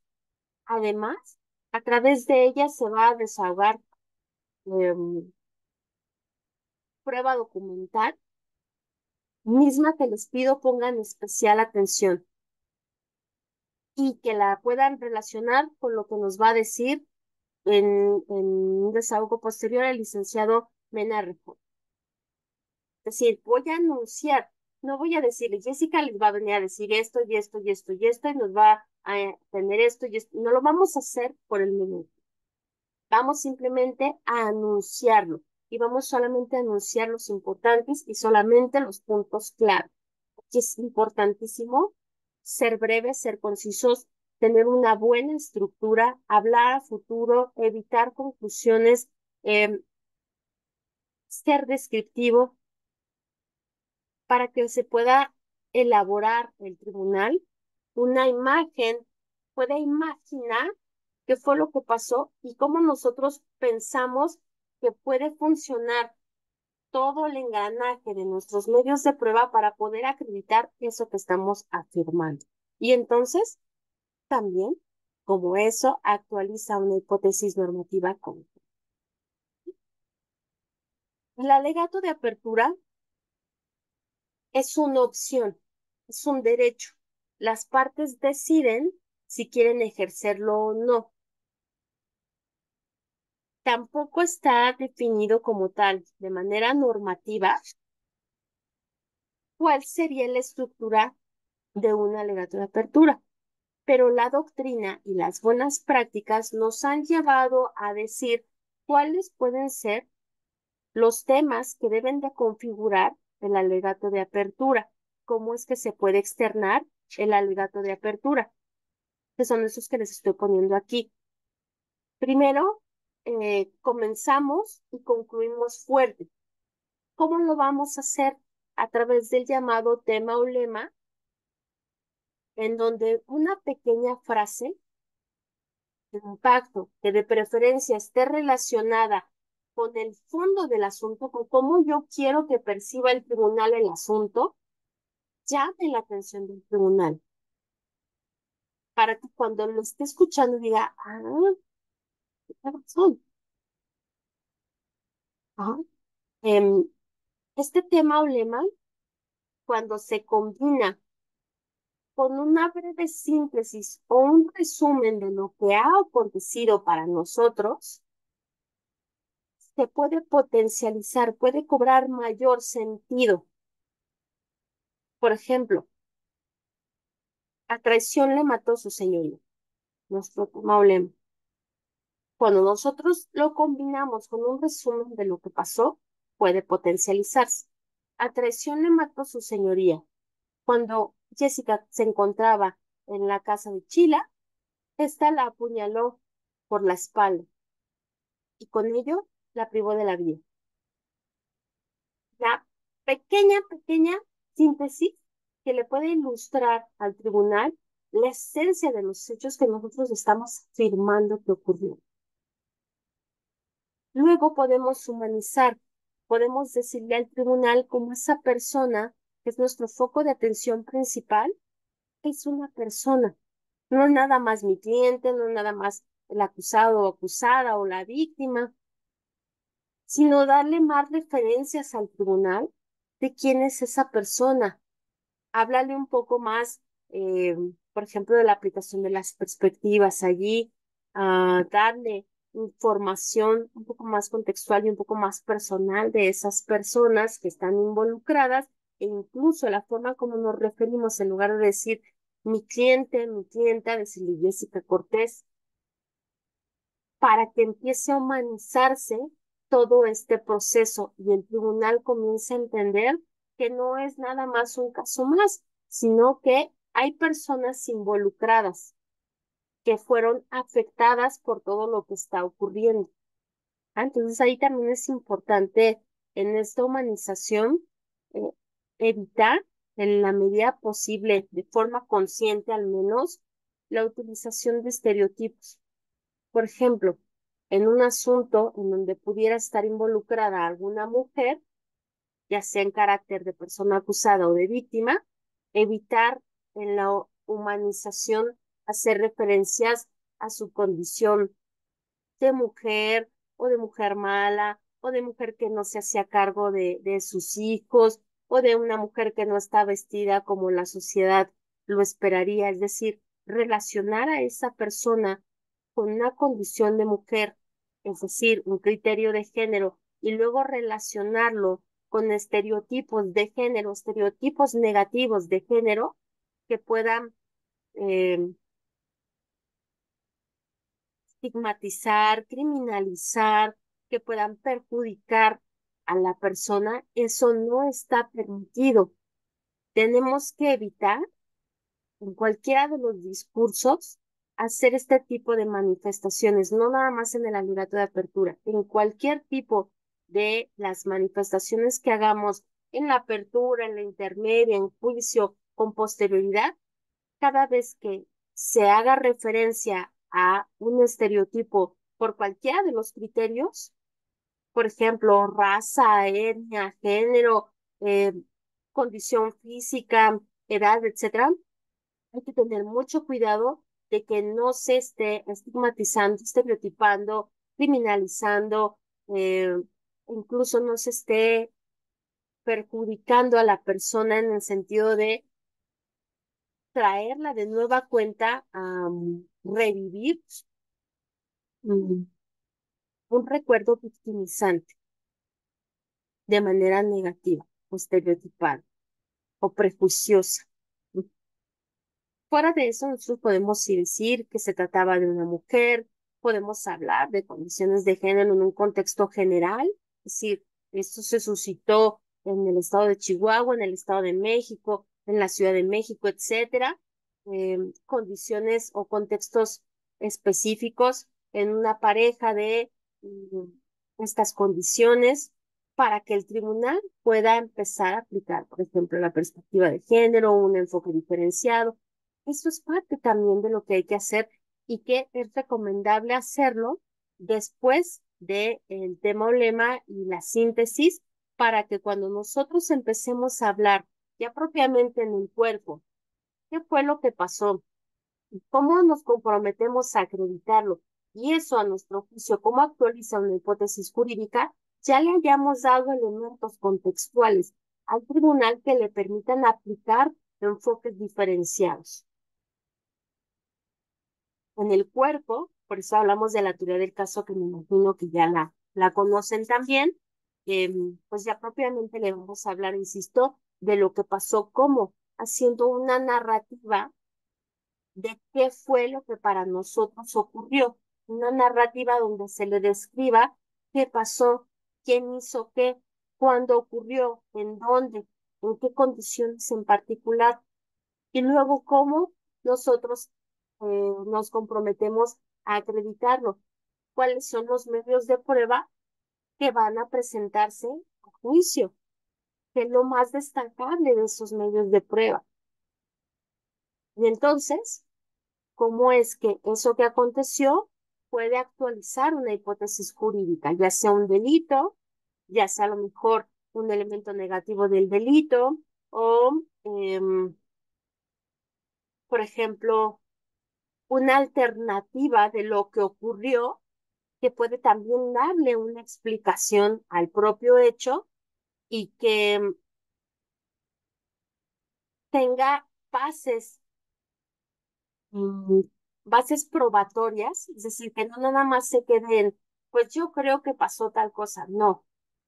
Además, a través de ella se va a desahogar prueba documental, misma que les pido pongan especial atención y que la puedan relacionar con lo que nos va a decir en un desahogo posterior el licenciado Mena Rejón. Es decir, voy a anunciar, no voy a decirle, Jessica les va a venir a decir esto y esto y esto y esto y nos va a tener esto y esto. No lo vamos a hacer por el minuto. Vamos simplemente a anunciarlo y vamos solamente a anunciar los importantes y solamente los puntos clave. Aquí es importantísimo ser breves, ser concisos, tener una buena estructura, hablar a futuro, evitar confusiones, ser descriptivo para que se pueda elaborar el tribunal una imagen, pueda imaginar qué fue lo que pasó y cómo nosotros pensamos que puede funcionar todo el engranaje de nuestros medios de prueba para poder acreditar eso que estamos afirmando. Y entonces, también, como eso, actualiza una hipótesis normativa con el alegato de apertura es una opción, es un derecho. Las partes deciden si quieren ejercerlo o no. Tampoco está definido como tal, de manera normativa, cuál sería la estructura de un alegato de apertura. Pero la doctrina y las buenas prácticas nos han llevado a decir cuáles pueden ser los temas que deben de configurar el alegato de apertura, cómo es que se puede externar el alegato de apertura, que son esos que les estoy poniendo aquí. Primero, comenzamos y concluimos fuerte. ¿Cómo lo vamos a hacer? A través del llamado tema o lema, en donde una pequeña frase de impacto, que de preferencia esté relacionada con el fondo del asunto, con cómo yo quiero que perciba el tribunal el asunto, llame la atención del tribunal, para que cuando lo esté escuchando diga, tiene razón. Ah, em, este tema o lema, cuando se combina con una breve síntesis o un resumen de lo que ha acontecido para nosotros, se puede potencializar, puede cobrar mayor sentido. Por ejemplo, a traición le mató su señoría, nuestro tema o lema. Cuando nosotros lo combinamos con un resumen de lo que pasó, puede potencializarse. A traición le mató su señoría. Cuando Jessica se encontraba en la casa de Chila, ésta la apuñaló por la espalda y con ello la privó de la vida. La pequeña síntesis que le puede ilustrar al tribunal la esencia de los hechos que nosotros estamos afirmando que ocurrió. Luego podemos humanizar, podemos decirle al tribunal como esa persona, que es nuestro foco de atención principal, es una persona. No es nada más mi cliente, no es nada más el acusado o acusada o la víctima, sino darle más referencias al tribunal de quién es esa persona. Háblale un poco más, eh, por ejemplo, de la aplicación de las perspectivas allí, darle información un poco más contextual y un poco más personal de esas personas que están involucradas e incluso la forma como nos referimos en lugar de decir mi cliente, mi clienta, decirle Jessica Cortés, para que empiece a humanizarse todo este proceso y el tribunal comience a entender que no es nada más un caso más, sino que hay personas involucradas que fueron afectadas por todo lo que está ocurriendo. Entonces ahí también es importante en esta humanización eh, evitar en la medida posible, de forma consciente al menos, la utilización de estereotipos. Por ejemplo, en un asunto en donde pudiera estar involucrada alguna mujer, ya sea en carácter de persona acusada o de víctima, evitar en la humanización hacer referencias a su condición de mujer o de mujer mala o de mujer que no se hacía cargo de sus hijos o de una mujer que no está vestida como la sociedad lo esperaría. Es decir, relacionar a esa persona con una condición de mujer, es decir, un criterio de género, y luego relacionarlo con estereotipos de género, estereotipos negativos de género que puedan eh, estigmatizar, criminalizar, que puedan perjudicar a la persona, eso no está permitido. Tenemos que evitar en cualquiera de los discursos hacer este tipo de manifestaciones, no nada más en el alegato de apertura, en cualquier tipo de las manifestaciones que hagamos en la apertura, en la intermedia, en juicio, con posterioridad, cada vez que se haga referencia a un estereotipo por cualquiera de los criterios, por ejemplo, raza, etnia, género, eh, condición física, edad, etcétera, hay que tener mucho cuidado de que no se esté estigmatizando, estereotipando, criminalizando, eh, incluso no se esté perjudicando a la persona en el sentido de traerla de nueva cuenta a revivir mm, un recuerdo victimizante de manera negativa o estereotipada o prejuiciosa. Fuera de eso, nosotros podemos sí decir que se trataba de una mujer, podemos hablar de condiciones de género en un contexto general, es decir, esto se suscitó en el estado de Chihuahua, en el estado de México, en la Ciudad de México, etcétera, condiciones o contextos específicos en una pareja de mm, estas condiciones para que el tribunal pueda empezar a aplicar, por ejemplo, la perspectiva de género, un enfoque diferenciado. Eso es parte también de lo que hay que hacer y que es recomendable hacerlo después del tema o lema y la síntesis para que cuando nosotros empecemos a hablar ya propiamente en el cuerpo, ¿qué fue lo que pasó? ¿Cómo nos comprometemos a acreditarlo? Y eso a nuestro juicio, ¿cómo actualiza una hipótesis jurídica? Ya le hayamos dado elementos contextuales al tribunal que le permitan aplicar enfoques diferenciados en el cuerpo, por eso hablamos de la teoría del caso que me imagino que ya la conocen también, pues ya propiamente le vamos a hablar, insisto, de lo que pasó, como haciendo una narrativa de qué fue lo que para nosotros ocurrió, una narrativa donde se le describa qué pasó, quién hizo qué, cuándo ocurrió, en dónde, en qué condiciones en particular, y luego cómo nosotros nos comprometemos a acreditarlo. ¿Cuáles son los medios de prueba que van a presentarse a juicio? ¿Qué es lo más destacable de esos medios de prueba? Y entonces, ¿cómo es que eso que aconteció puede actualizar una hipótesis jurídica, ya sea un delito, ya sea a lo mejor un elemento negativo del delito, o, por ejemplo, una alternativa de lo que ocurrió que puede también darle una explicación al propio hecho y que tenga mm, bases probatorias, es decir, que no nada más se queden, pues yo creo que pasó tal cosa, no,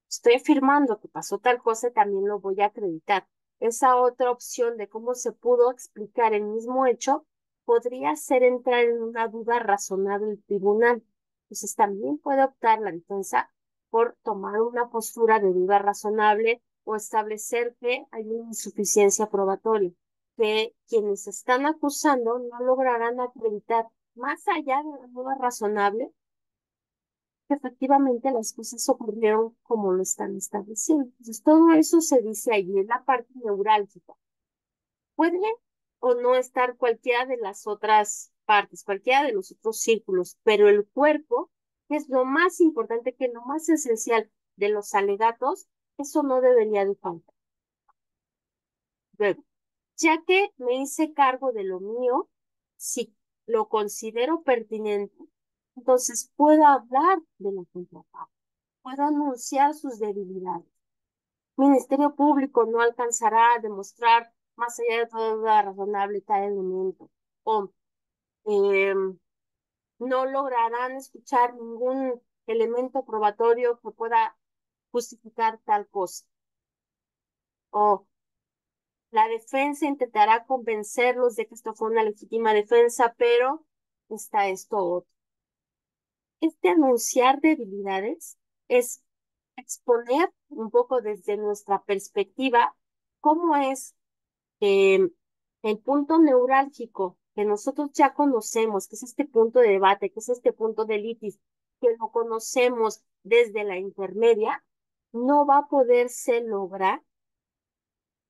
estoy afirmando que pasó tal cosa y también lo voy a acreditar. Esa otra opción de cómo se pudo explicar el mismo hecho podría ser entrar en una duda razonable del tribunal. Entonces también puede optar la defensa por tomar una postura de duda razonable o establecer que hay una insuficiencia probatoria, que quienes están acusando no lograrán acreditar más allá de la duda razonable que efectivamente las cosas ocurrieron como lo están estableciendo. Entonces todo eso se dice allí, es la parte neurálgica. Puede o no estar cualquiera de las otras partes, cualquiera de los otros círculos, pero el cuerpo, que es lo más importante, que es lo más esencial de los alegatos, eso no debería de faltar. Luego, ya que me hice cargo de lo mío, si lo considero pertinente, entonces puedo hablar de la contraparte, puedo anunciar sus debilidades. Ministerio Público no alcanzará a demostrar más allá de toda duda razonable tal elemento. O no lograrán escuchar ningún elemento probatorio que pueda justificar tal cosa. O la defensa intentará convencerlos de que esto fue una legítima defensa, pero está esto otro. Este anunciar debilidades es exponer un poco desde nuestra perspectiva cómo es que el punto neurálgico que nosotros ya conocemos, que es este punto de debate, que es este punto de litis, que lo conocemos desde la intermedia, no va a poderse lograr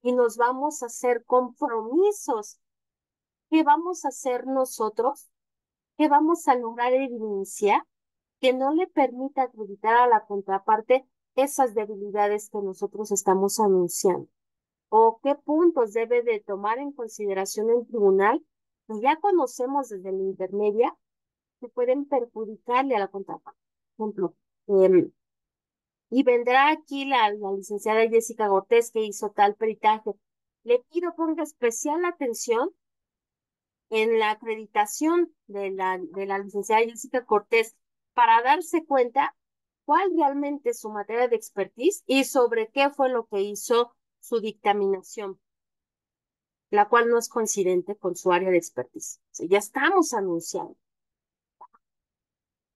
y nos vamos a hacer compromisos. ¿Qué vamos a hacer nosotros? ¿Qué vamos a lograr evidenciar que no le permita acreditar a la contraparte esas debilidades que nosotros estamos anunciando? ¿O qué puntos debe de tomar en consideración el tribunal que ya conocemos desde la intermedia que pueden perjudicarle a la contraparte? Por ejemplo, y vendrá aquí la licenciada Jessica Cortés que hizo tal peritaje. Le pido ponga especial atención en la acreditación de la licenciada Jessica Cortés para darse cuenta cuál realmente es su materia de expertise y sobre qué fue lo que hizo su dictaminación, la cual no es coincidente con su área de expertise. O sea, ya estamos anunciando.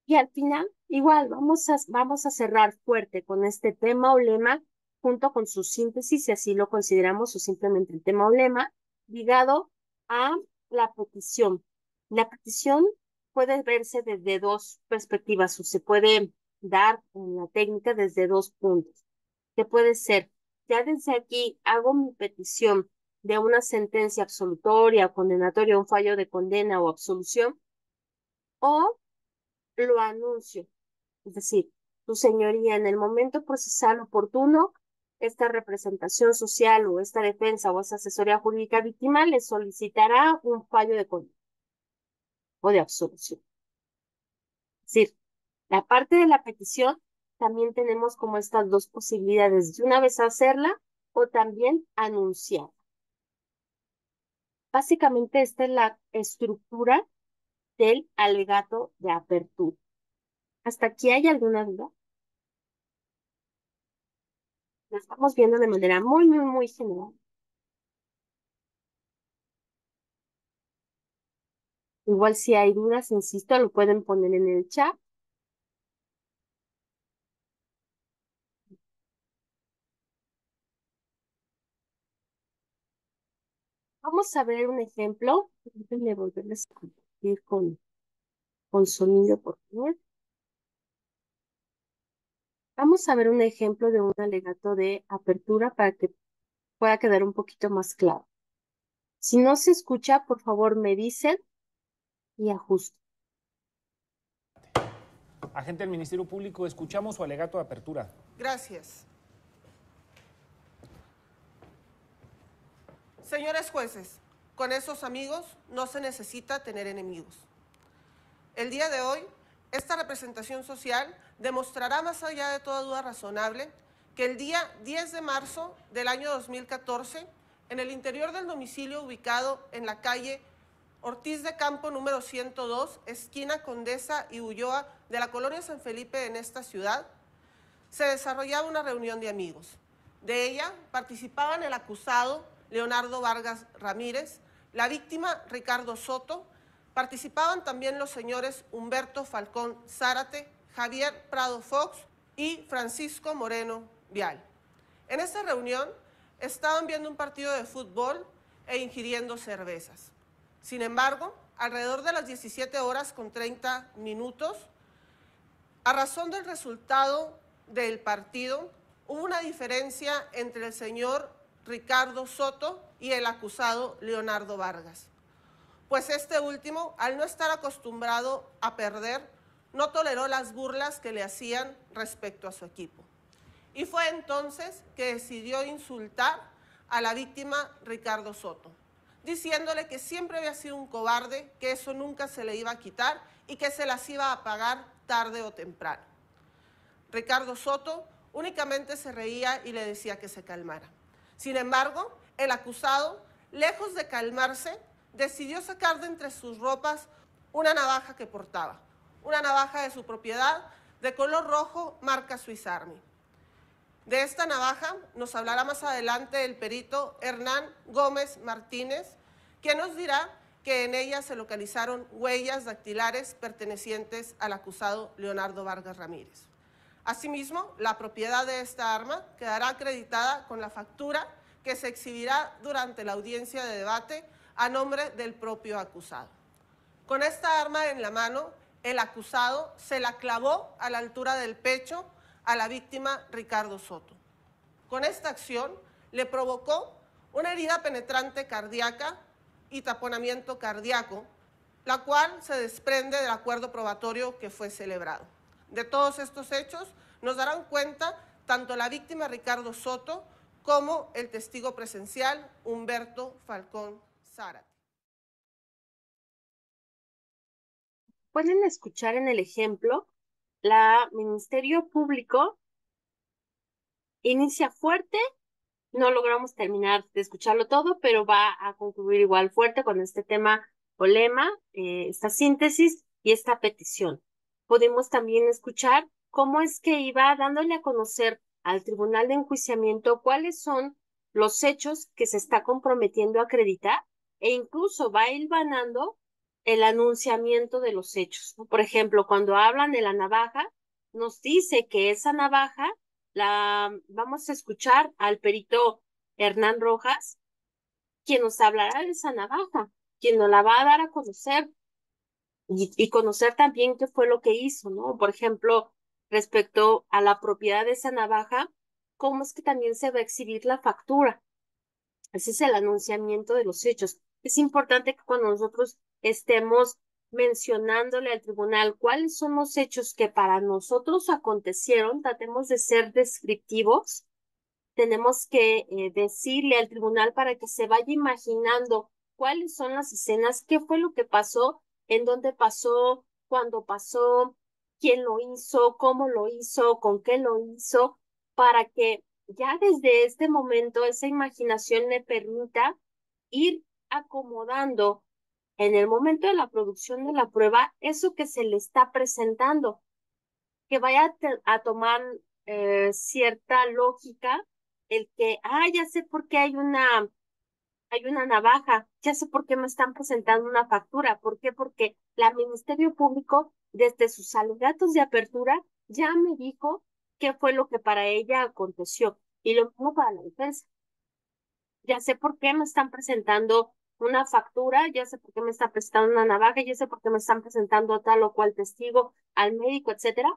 Y al final, igual, vamos a cerrar fuerte con este tema o lema, junto con su síntesis, si así lo consideramos, o simplemente el tema o lema, ligado a la petición. La petición puede verse desde dos perspectivas, o se puede dar en la técnica desde dos puntos, que puede ser, ya desde aquí hago mi petición de una sentencia absolutoria, condenatoria, un fallo de condena o absolución, o lo anuncio. Es decir, tu señoría, en el momento procesal oportuno, esta representación social o esta defensa o esta asesoría jurídica víctima le solicitará un fallo de condena o de absolución. Es decir, la parte de la petición también tenemos como estas dos posibilidades, de una vez hacerla o también anunciar. Básicamente esta es la estructura del alegato de apertura. ¿Hasta aquí hay alguna duda? Lo estamos viendo de manera muy, muy, muy general. Igual si hay dudas, insisto, lo pueden poner en el chat. Vamos a ver un ejemplo. Déjenme volverles a compartir con sonido, por favor. Vamos a ver un ejemplo de un alegato de apertura para que pueda quedar un poquito más claro. Si no se escucha, por favor me dicen y ajusto. Agente del Ministerio Público, escuchamos su alegato de apertura. Gracias. Señores jueces, con esos amigos no se necesita tener enemigos. El día de hoy, esta representación social demostrará más allá de toda duda razonable que el día 10 de marzo del año 2014, en el interior del domicilio ubicado en la calle Ortiz de Campo número 102, esquina Condesa y Ulloa de la colonia San Felipe en esta ciudad, se desarrollaba una reunión de amigos. De ella participaban el acusado Leonardo Vargas Ramírez, la víctima Ricardo Soto, Participaban también los señores Humberto Falcón Zárate, Javier Prado Fox y Francisco Moreno Vial. En esta reunión estaban viendo un partido de fútbol e ingiriendo cervezas. Sin embargo, alrededor de las 17:30, a razón del resultado del partido, hubo una diferencia entre el señor Ricardo Soto y el acusado Leonardo Vargas, pues este último, al no estar acostumbrado a perder, no toleró las burlas que le hacían respecto a su equipo. Y fue entonces que decidió insultar a la víctima Ricardo Soto, diciéndole que siempre había sido un cobarde, que eso nunca se le iba a quitar y que se las iba a pagar tarde o temprano. Ricardo Soto únicamente se reía y le decía que se calmara. Sin embargo, el acusado, lejos de calmarse, decidió sacar de entre sus ropas una navaja que portaba, una navaja de su propiedad de color rojo marca Swiss Army. De esta navaja nos hablará más adelante el perito Hernán Gómez Martínez, quien nos dirá que en ella se localizaron huellas dactilares pertenecientes al acusado Leonardo Vargas Ramírez. Asimismo, la propiedad de esta arma quedará acreditada con la factura que se exhibirá durante la audiencia de debate a nombre del propio acusado. Con esta arma en la mano, el acusado se la clavó a la altura del pecho a la víctima Ricardo Soto. Con esta acción le provocó una herida penetrante cardíaca y taponamiento cardíaco, la cual se desprende del acuerdo probatorio que fue celebrado. De todos estos hechos nos darán cuenta tanto la víctima Ricardo Soto como el testigo presencial Humberto Falcón Zárate. Pueden escuchar en el ejemplo, la Ministerio Público inicia fuerte, no logramos terminar de escucharlo todo, pero va a concluir igual fuerte con este tema o lema, esta síntesis y esta petición. Podemos también escuchar cómo es que iba dándole a conocer al Tribunal de Enjuiciamiento cuáles son los hechos que se está comprometiendo a acreditar e incluso va hilvanando el anunciamiento de los hechos, ¿no? Por ejemplo, cuando hablan de la navaja, nos dice que esa navaja la vamos a escuchar al perito Hernán Rojas, quien nos hablará de esa navaja, quien nos la va a dar a conocer y conocer también qué fue lo que hizo, ¿no? Por ejemplo, respecto a la propiedad de esa navaja, cómo es que también se va a exhibir la factura. Ese es el anunciamiento de los hechos. Es importante que cuando nosotros estemos mencionándole al tribunal cuáles son los hechos que para nosotros acontecieron, tratemos de ser descriptivos. Tenemos que decirle al tribunal para que se vaya imaginando cuáles son las escenas, qué fue lo que pasó, en dónde pasó, cuándo pasó, quién lo hizo, cómo lo hizo, con qué lo hizo, para que ya desde este momento esa imaginación le permita ir acomodando en el momento de la producción de la prueba eso que se le está presentando, que vaya a tomar cierta lógica el que, ya sé por qué hay una navaja, ya sé por qué me están presentando una factura, ¿por qué? Porque el Ministerio Público, desde sus alegatos de apertura, ya me dijo qué fue lo que para ella aconteció, y lo mismo para la defensa. Ya sé por qué me están presentando una factura, ya sé por qué me están presentando una navaja, ya sé por qué me están presentando a tal o cual testigo, al médico, etcétera,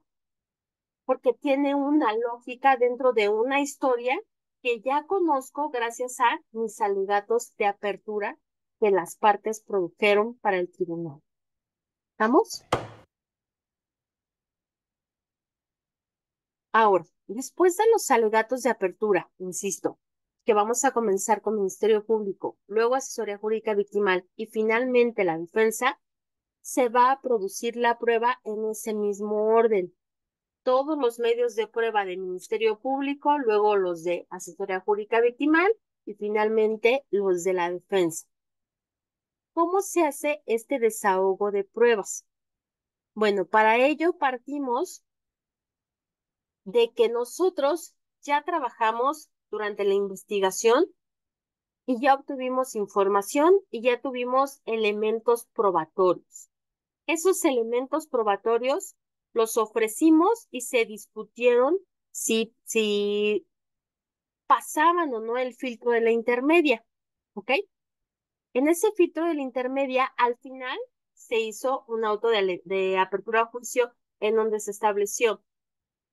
porque tiene una lógica dentro de una historia que ya conozco gracias a mis alegatos de apertura que las partes produjeron para el tribunal. ¿Estamos? Ahora, después de los alegatos de apertura, insisto, que vamos a comenzar con Ministerio Público, luego Asesoría Jurídica Victimal y finalmente la defensa, se va a producir la prueba en ese mismo orden. Todos los medios de prueba del Ministerio Público, luego los de Asesoría Jurídica Victimal y finalmente los de la defensa. ¿Cómo se hace este desahogo de pruebas? Bueno, para ello partimos de que nosotros ya trabajamos durante la investigación y ya obtuvimos información y ya tuvimos elementos probatorios. Esos elementos probatorios los ofrecimos y se discutieron si pasaban o no el filtro de la intermedia, ¿ok? En ese filtro de la intermedia, al final se hizo un auto de apertura a juicio en donde se estableció,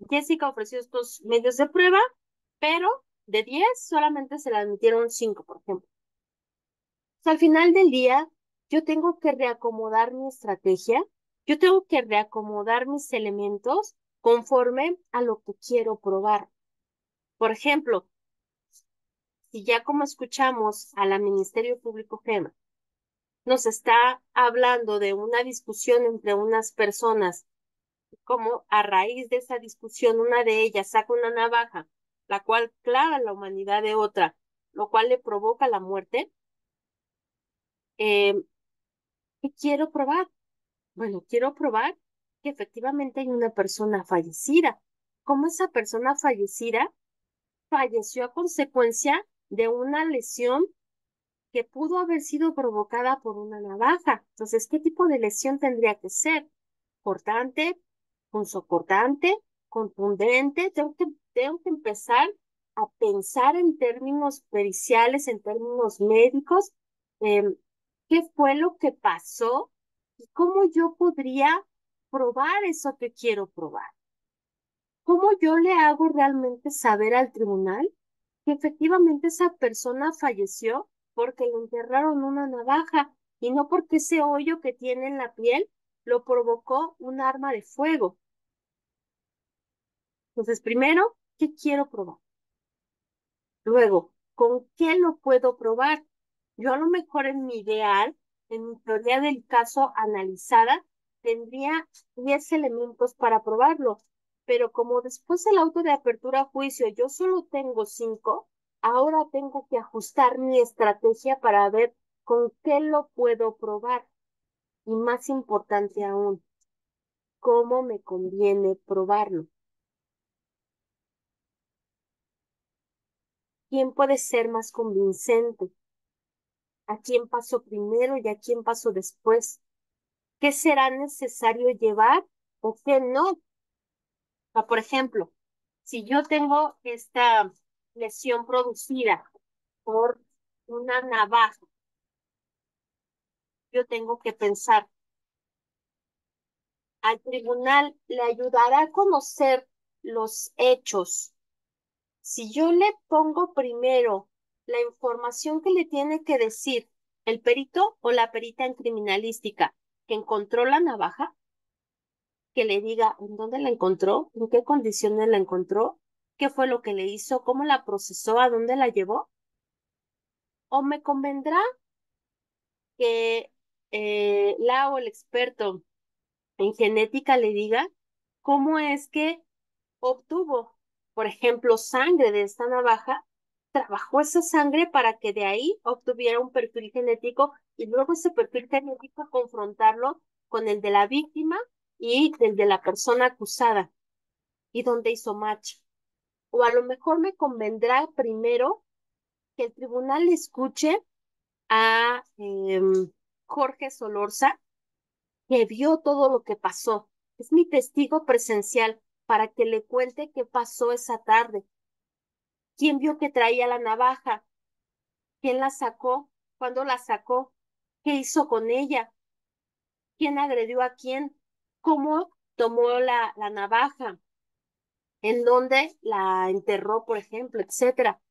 Jessica ofreció estos medios de prueba, pero de 10 solamente se le admitieron 5, por ejemplo. Sea, al final del día, yo tengo que reacomodar mi estrategia, yo tengo que reacomodar mis elementos conforme a lo que quiero probar. Por ejemplo, si ya como escuchamos a la Ministerio Público Gema, nos está hablando de una discusión entre unas personas, como a raíz de esa discusión una de ellas saca una navaja, la cual clava la humanidad de otra, lo cual le provoca la muerte, eh, ¿qué quiero probar? Bueno, quiero probar que efectivamente hay una persona fallecida. ¿Cómo esa persona fallecida falleció a consecuencia de una lesión que pudo haber sido provocada por una navaja? Entonces, ¿qué tipo de lesión tendría que ser? ¿Cortante? ¿Punzocortante? ¿Contundente? Tengo que empezar a pensar en términos periciales, en términos médicos. em, ¿Qué fue lo que pasó? ¿Y cómo yo podría probar eso que quiero probar? ¿Cómo yo le hago realmente saber al tribunal que efectivamente esa persona falleció porque le enterraron una navaja y no porque ese hoyo que tiene en la piel lo provocó un arma de fuego? Entonces, primero, ¿qué quiero probar? Luego, ¿con qué lo puedo probar? Yo a lo mejor en mi ideal, en mi teoría del caso analizada, tendría 10 elementos para probarlo, pero como después del auto de apertura a juicio yo solo tengo 5, ahora tengo que ajustar mi estrategia para ver con qué lo puedo probar. Y más importante aún, cómo me conviene probarlo. ¿Quién puede ser más convincente? ¿A quién paso primero y a quién paso después? ¿Qué será necesario llevar o qué no? O sea, por ejemplo, si yo tengo esta lesión producida por una navaja, yo tengo que pensar, ¿al tribunal le ayudará a conocer los hechos si yo le pongo primero la información que le tiene que decir el perito o la perita en criminalística que encontró la navaja? Que le diga en dónde la encontró, en qué condiciones la encontró, qué fue lo que le hizo, cómo la procesó, a dónde la llevó? ¿O me convendrá que la o el experto en genética le diga cómo es que obtuvo, por ejemplo, sangre de esta navaja, trabajó esa sangre para que de ahí obtuviera un perfil genético y luego ese perfil genético confrontarlo con el de la víctima y el de la persona acusada y dónde hizo match? O a lo mejor me convendrá primero que el tribunal escuche a Jorge Solorza, que vio todo lo que pasó. Es mi testigo presencial para que le cuente qué pasó esa tarde. ¿Quién vio que traía la navaja? ¿Quién la sacó? ¿Cuándo la sacó? ¿Qué hizo con ella? ¿Quién agredió a quién? ¿Cómo tomó la navaja? ¿En dónde la enterró, por ejemplo, etcétera?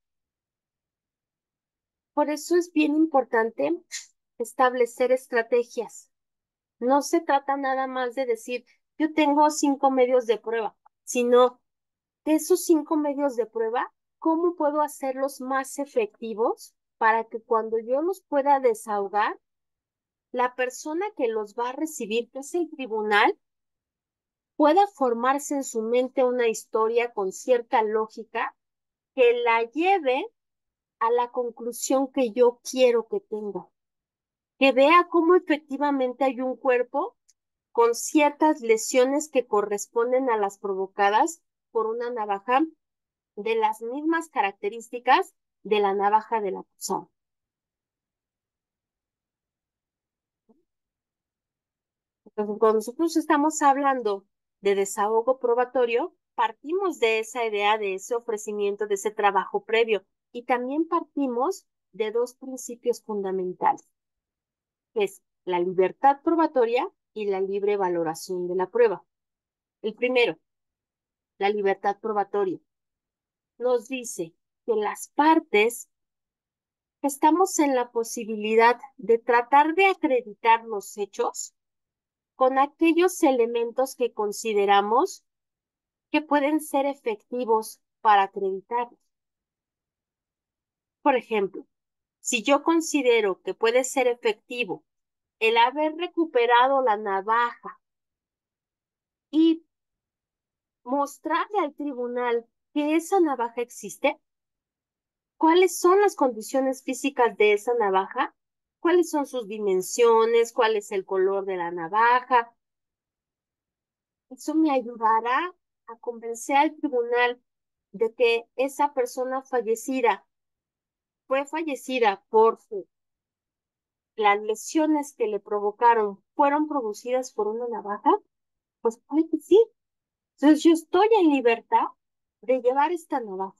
Por eso es bien importante establecer estrategias. No se trata nada más de decir, yo tengo 5 medios de prueba, sino de esos 5 medios de prueba, ¿cómo puedo hacerlos más efectivos para que cuando yo los pueda desahogar, la persona que los va a recibir, que es el tribunal, pueda formarse en su mente una historia con cierta lógica que la lleve a la conclusión que yo quiero que tenga? Que vea cómo efectivamente hay un cuerpo con ciertas lesiones que corresponden a las provocadas por una navaja de las mismas características de la navaja del acusado. Entonces, cuando nosotros estamos hablando de desahogo probatorio, partimos de esa idea, de ese ofrecimiento, de ese trabajo previo, y también partimos de dos principios fundamentales, que es la libertad probatoria y la libre valoración de la prueba. El primero, la libertad probatoria, nos dice que las partes estamos en la posibilidad de tratar de acreditar los hechos con aquellos elementos que consideramos que pueden ser efectivos para acreditarlos. Por ejemplo, si yo considero que puede ser efectivo el haber recuperado la navaja y mostrarle al tribunal que esa navaja existe, cuáles son las condiciones físicas de esa navaja, cuáles son sus dimensiones, cuál es el color de la navaja. Eso me ayudará a convencer al tribunal de que esa persona fallecida fue fallecida porque las lesiones que le provocaron fueron producidas por una navaja. Pues puede que sí. Entonces yo estoy en libertad de llevar esta navaja.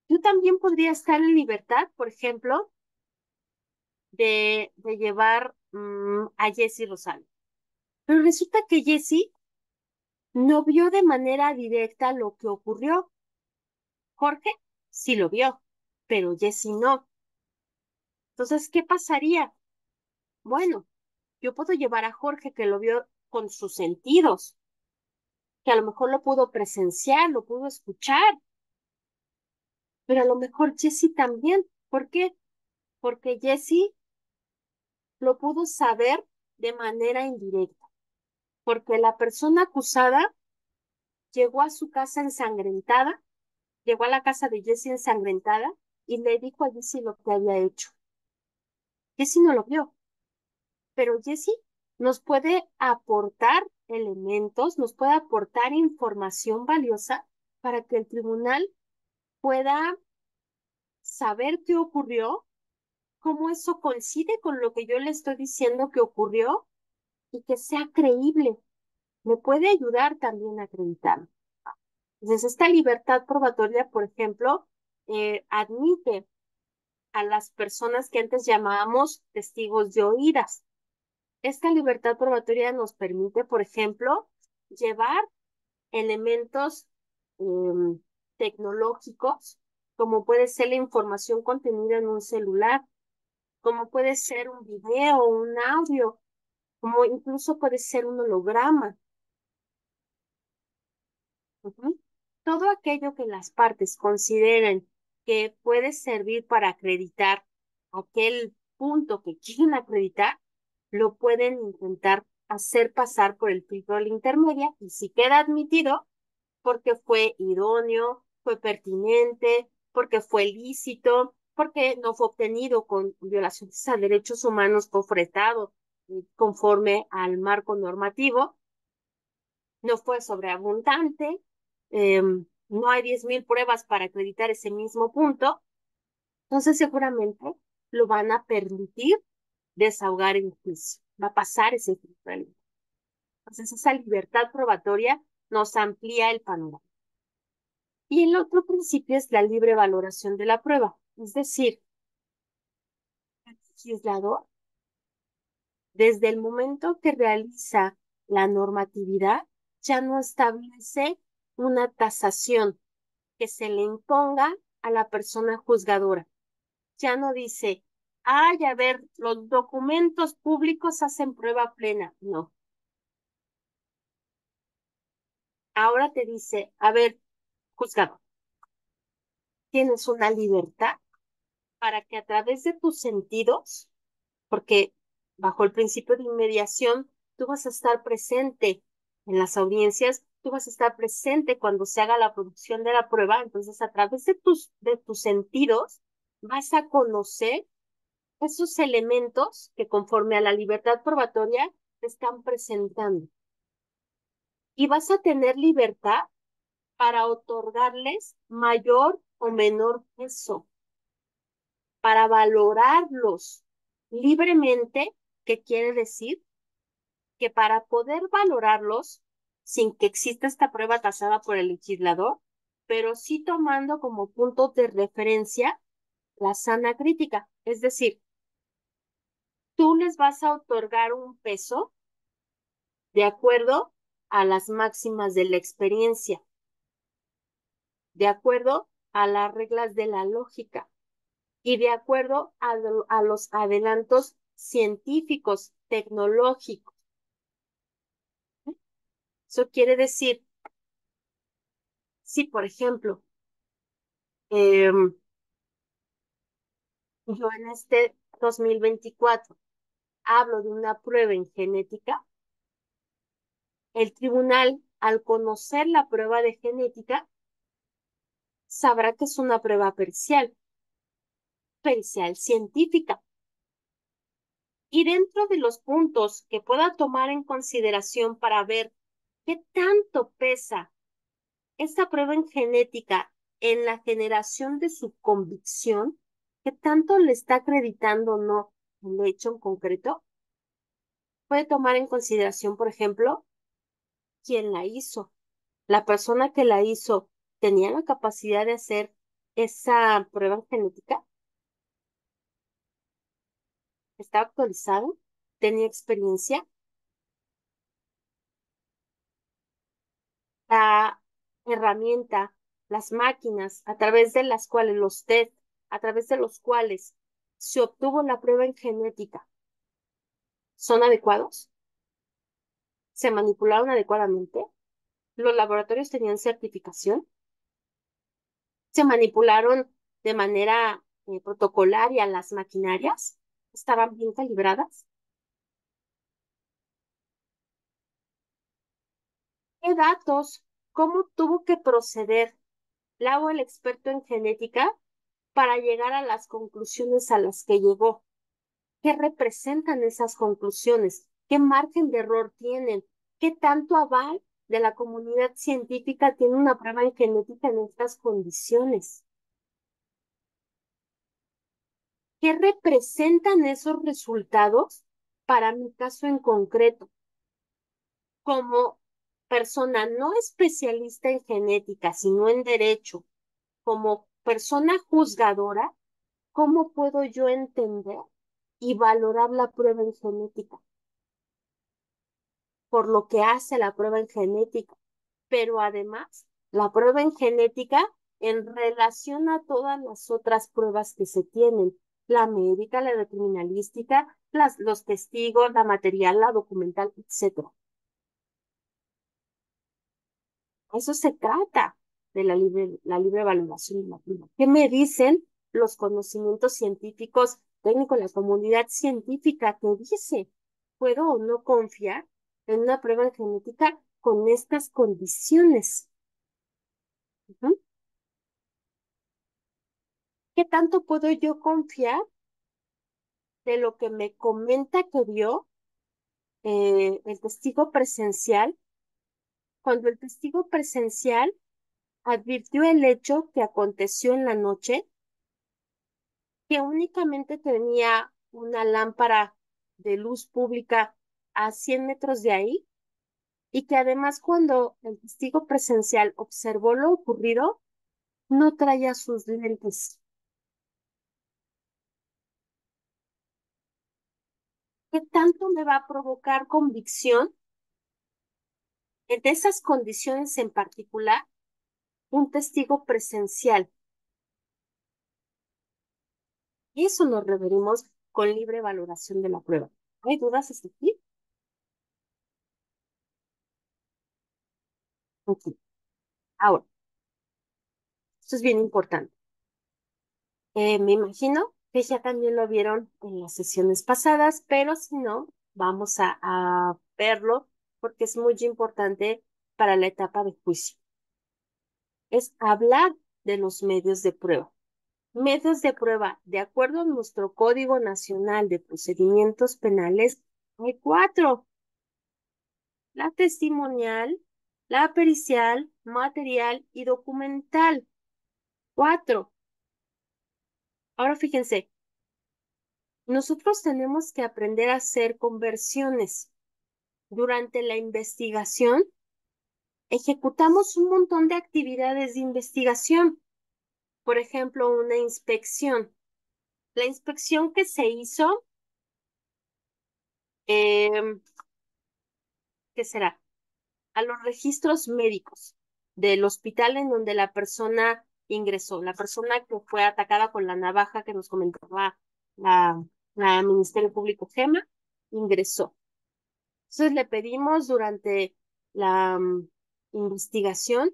Yo también podría estar en libertad, por ejemplo, de llevar a Jessy Rosario. Pero resulta que Jessy no vio de manera directa lo que ocurrió. Jorge sí lo vio, pero Jessy no. Entonces, ¿qué pasaría? Bueno, yo puedo llevar a Jorge que lo vio con sus sentidos, que a lo mejor lo pudo presenciar, lo pudo escuchar, pero a lo mejor Jessy también. ¿Por qué? Porque Jessy lo pudo saber de manera indirecta, porque la persona acusada llegó a su casa ensangrentada, llegó a la casa de Jessy ensangrentada y le dijo a Jessy lo que había hecho. Jessy no lo vio, pero Jessy nos puede aportar elementos, nos puede aportar información valiosa para que el tribunal pueda saber qué ocurrió, cómo eso coincide con lo que yo le estoy diciendo que ocurrió y que sea creíble. Me puede ayudar también a acreditar. Entonces, esta libertad probatoria, por ejemplo, admite a las personas que antes llamábamos testigos de oídas. Esta libertad probatoria nos permite, por ejemplo, llevar elementos em, tecnológicos, como puede ser la información contenida en un celular, como puede ser un video, un audio, como incluso puede ser un holograma. Ujú. Todo aquello que las partes consideren que puede servir para acreditar aquel punto que quieren acreditar, lo pueden intentar hacer pasar por el filtro de la intermedia y si queda admitido, porque fue idóneo, fue pertinente, porque fue lícito, porque no fue obtenido con violaciones a derechos humanos, fue ofrecido conforme al marco normativo, no fue sobreabundante, no hay 10,000 pruebas para acreditar ese mismo punto, entonces seguramente lo van a permitir desahogar en juicio, va a pasar ese filtro. Entonces esa libertad probatoria nos amplía el panorama. Y el otro principio es la libre valoración de la prueba, es decir, el legislador, desde el momento que realiza la normatividad, ya no establece una tasación que se le imponga a la persona juzgadora. Ya no dice, ay, a ver, los documentos públicos hacen prueba plena. No. Ahora te dice, a ver, juzgado, tienes una libertad para que a través de tus sentidos, porque bajo el principio de inmediación, tú vas a estar presente en las audiencias, tú vas a estar presente cuando se haga la producción de la prueba, entonces a través de tus sentidos vas a conocer esos elementos que conforme a la libertad probatoria te están presentando. Y vas a tener libertad para otorgarles mayor o menor peso, para valorarlos libremente, ¿qué quiere decir? que para poder valorarlos, sin que exista esta prueba tasada por el legislador, pero sí tomando como punto de referencia la sana crítica. Es decir, tú les vas a otorgar un peso de acuerdo a las máximas de la experiencia, de acuerdo a las reglas de la lógica y de acuerdo a los adelantos científicos, tecnológicos. Eso quiere decir, si por ejemplo, em, yo en este 2024 hablo de una prueba en genética, el tribunal, al conocer la prueba de genética, sabrá que es una prueba pericial científica. Y dentro de los puntos que pueda tomar en consideración para ver qué tanto pesa esta prueba en genética en la generación de su convicción, qué tanto le está acreditando o no el hecho en concreto, puede tomar en consideración, por ejemplo, quién la hizo. La persona que la hizo tenía la capacidad de hacer esa prueba genética, estaba actualizado, tenía experiencia. La herramienta, las máquinas a través de las cuales los test, a través de los cuales se obtuvo la prueba en genética, son adecuados, se manipularon adecuadamente, los laboratorios tenían certificación, se manipularon de manera protocolaria las maquinarias, estaban bien calibradas. ¿Qué datos? ¿Cómo tuvo que proceder la o el experto en genética para llegar a las conclusiones a las que llegó? ¿Qué representan esas conclusiones? ¿Qué margen de error tienen? ¿Qué tanto aval de la comunidad científica tiene una prueba en genética en estas condiciones? ¿Qué representan esos resultados para mi caso en concreto? Como persona no especialista en genética, sino en derecho, como persona juzgadora, ¿cómo puedo yo entender y valorar la prueba en genética? Por lo que hace la prueba en genética, pero además la prueba en genética en relación a todas las otras pruebas que se tienen, la médica, la de criminalística, los testigos, la material, la documental, etcétera. Eso se trata de la libre valoración de la prueba. ¿Qué me dicen los conocimientos científicos, técnicos, la comunidad científica que dice, puedo o no confiar en una prueba genética con estas condiciones? Ujú. ¿Qué tanto puedo yo confiar de lo que me comenta que vio el testigo presencial, cuando el testigo presencial advirtió el hecho que aconteció en la noche, que únicamente tenía una lámpara de luz pública a 100 metros de ahí y que además cuando el testigo presencial observó lo ocurrido, no traía sus lentes? ¿Qué tanto me va a provocar convicción en esas condiciones en particular un testigo presencial? Y eso nos referimos con libre valoración de la prueba. ¿Hay dudas hasta aquí? Ok. Ahora, esto es bien importante. Me imagino que ya también lo vieron en las sesiones pasadas, pero si no, vamos a verlo porque es muy importante para la etapa de juicio. Es hablar de los medios de prueba. Medios de prueba, de acuerdo a nuestro Código Nacional de Procedimientos Penales, hay cuatro: la testimonial, la pericial, material y documental. Cuatro. Ahora fíjense, nosotros tenemos que aprender a hacer conversiones. durante la investigación ejecutamos un montón de actividades de investigación. Por ejemplo, una inspección. La inspección que se hizo, ¿qué será? A los registros médicos del hospital en donde la persona ingresó, la persona que fue atacada con la navaja que nos comentaba la, la Ministerio Público Gema, ingresó. Entonces le pedimos durante la investigación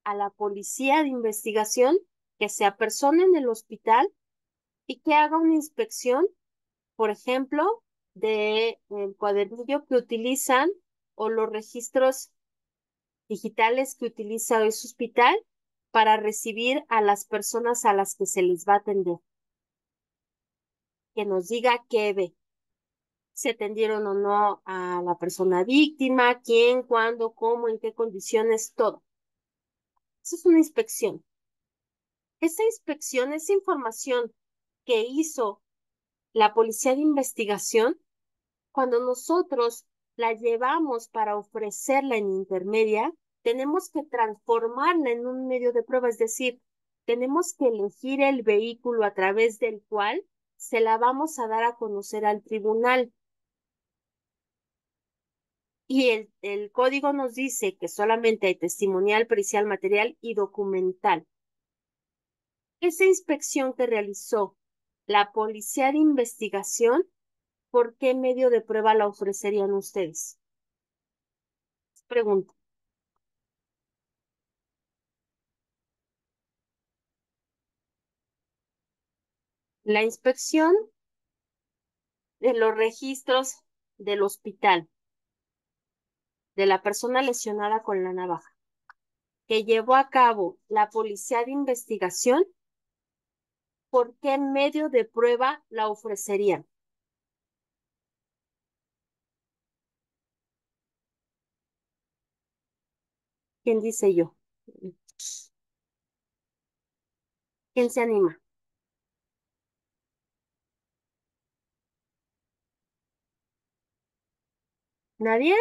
a la policía de investigación que se apersone en el hospital y que haga una inspección, por ejemplo, de el cuadernillo que utilizan o los registros digitales que utiliza ese hospital para recibir a las personas a las que se les va a atender. Que nos diga qué ve, si atendieron o no a la persona víctima, quién, cuándo, cómo, en qué condiciones, todo. Eso es una inspección. Esa inspección, esa información que hizo la policía de investigación, cuando nosotros la llevamos para ofrecerla en intermedia, tenemos que transformarla en un medio de prueba, es decir, tenemos que elegir el vehículo a través del cual se la vamos a dar a conocer al tribunal. Y el código nos dice que solamente hay testimonial, pericial, material y documental. Esa inspección que realizó la policía de investigación, ¿por qué medio de prueba la ofrecerían ustedes? Pregunta. La inspección de los registros del hospital de la persona lesionada con la navaja que llevó a cabo la policía de investigación, ¿por qué medio de prueba la ofrecerían? ¿Quién dice yo? ¿Quién se anima? ¿Nadie?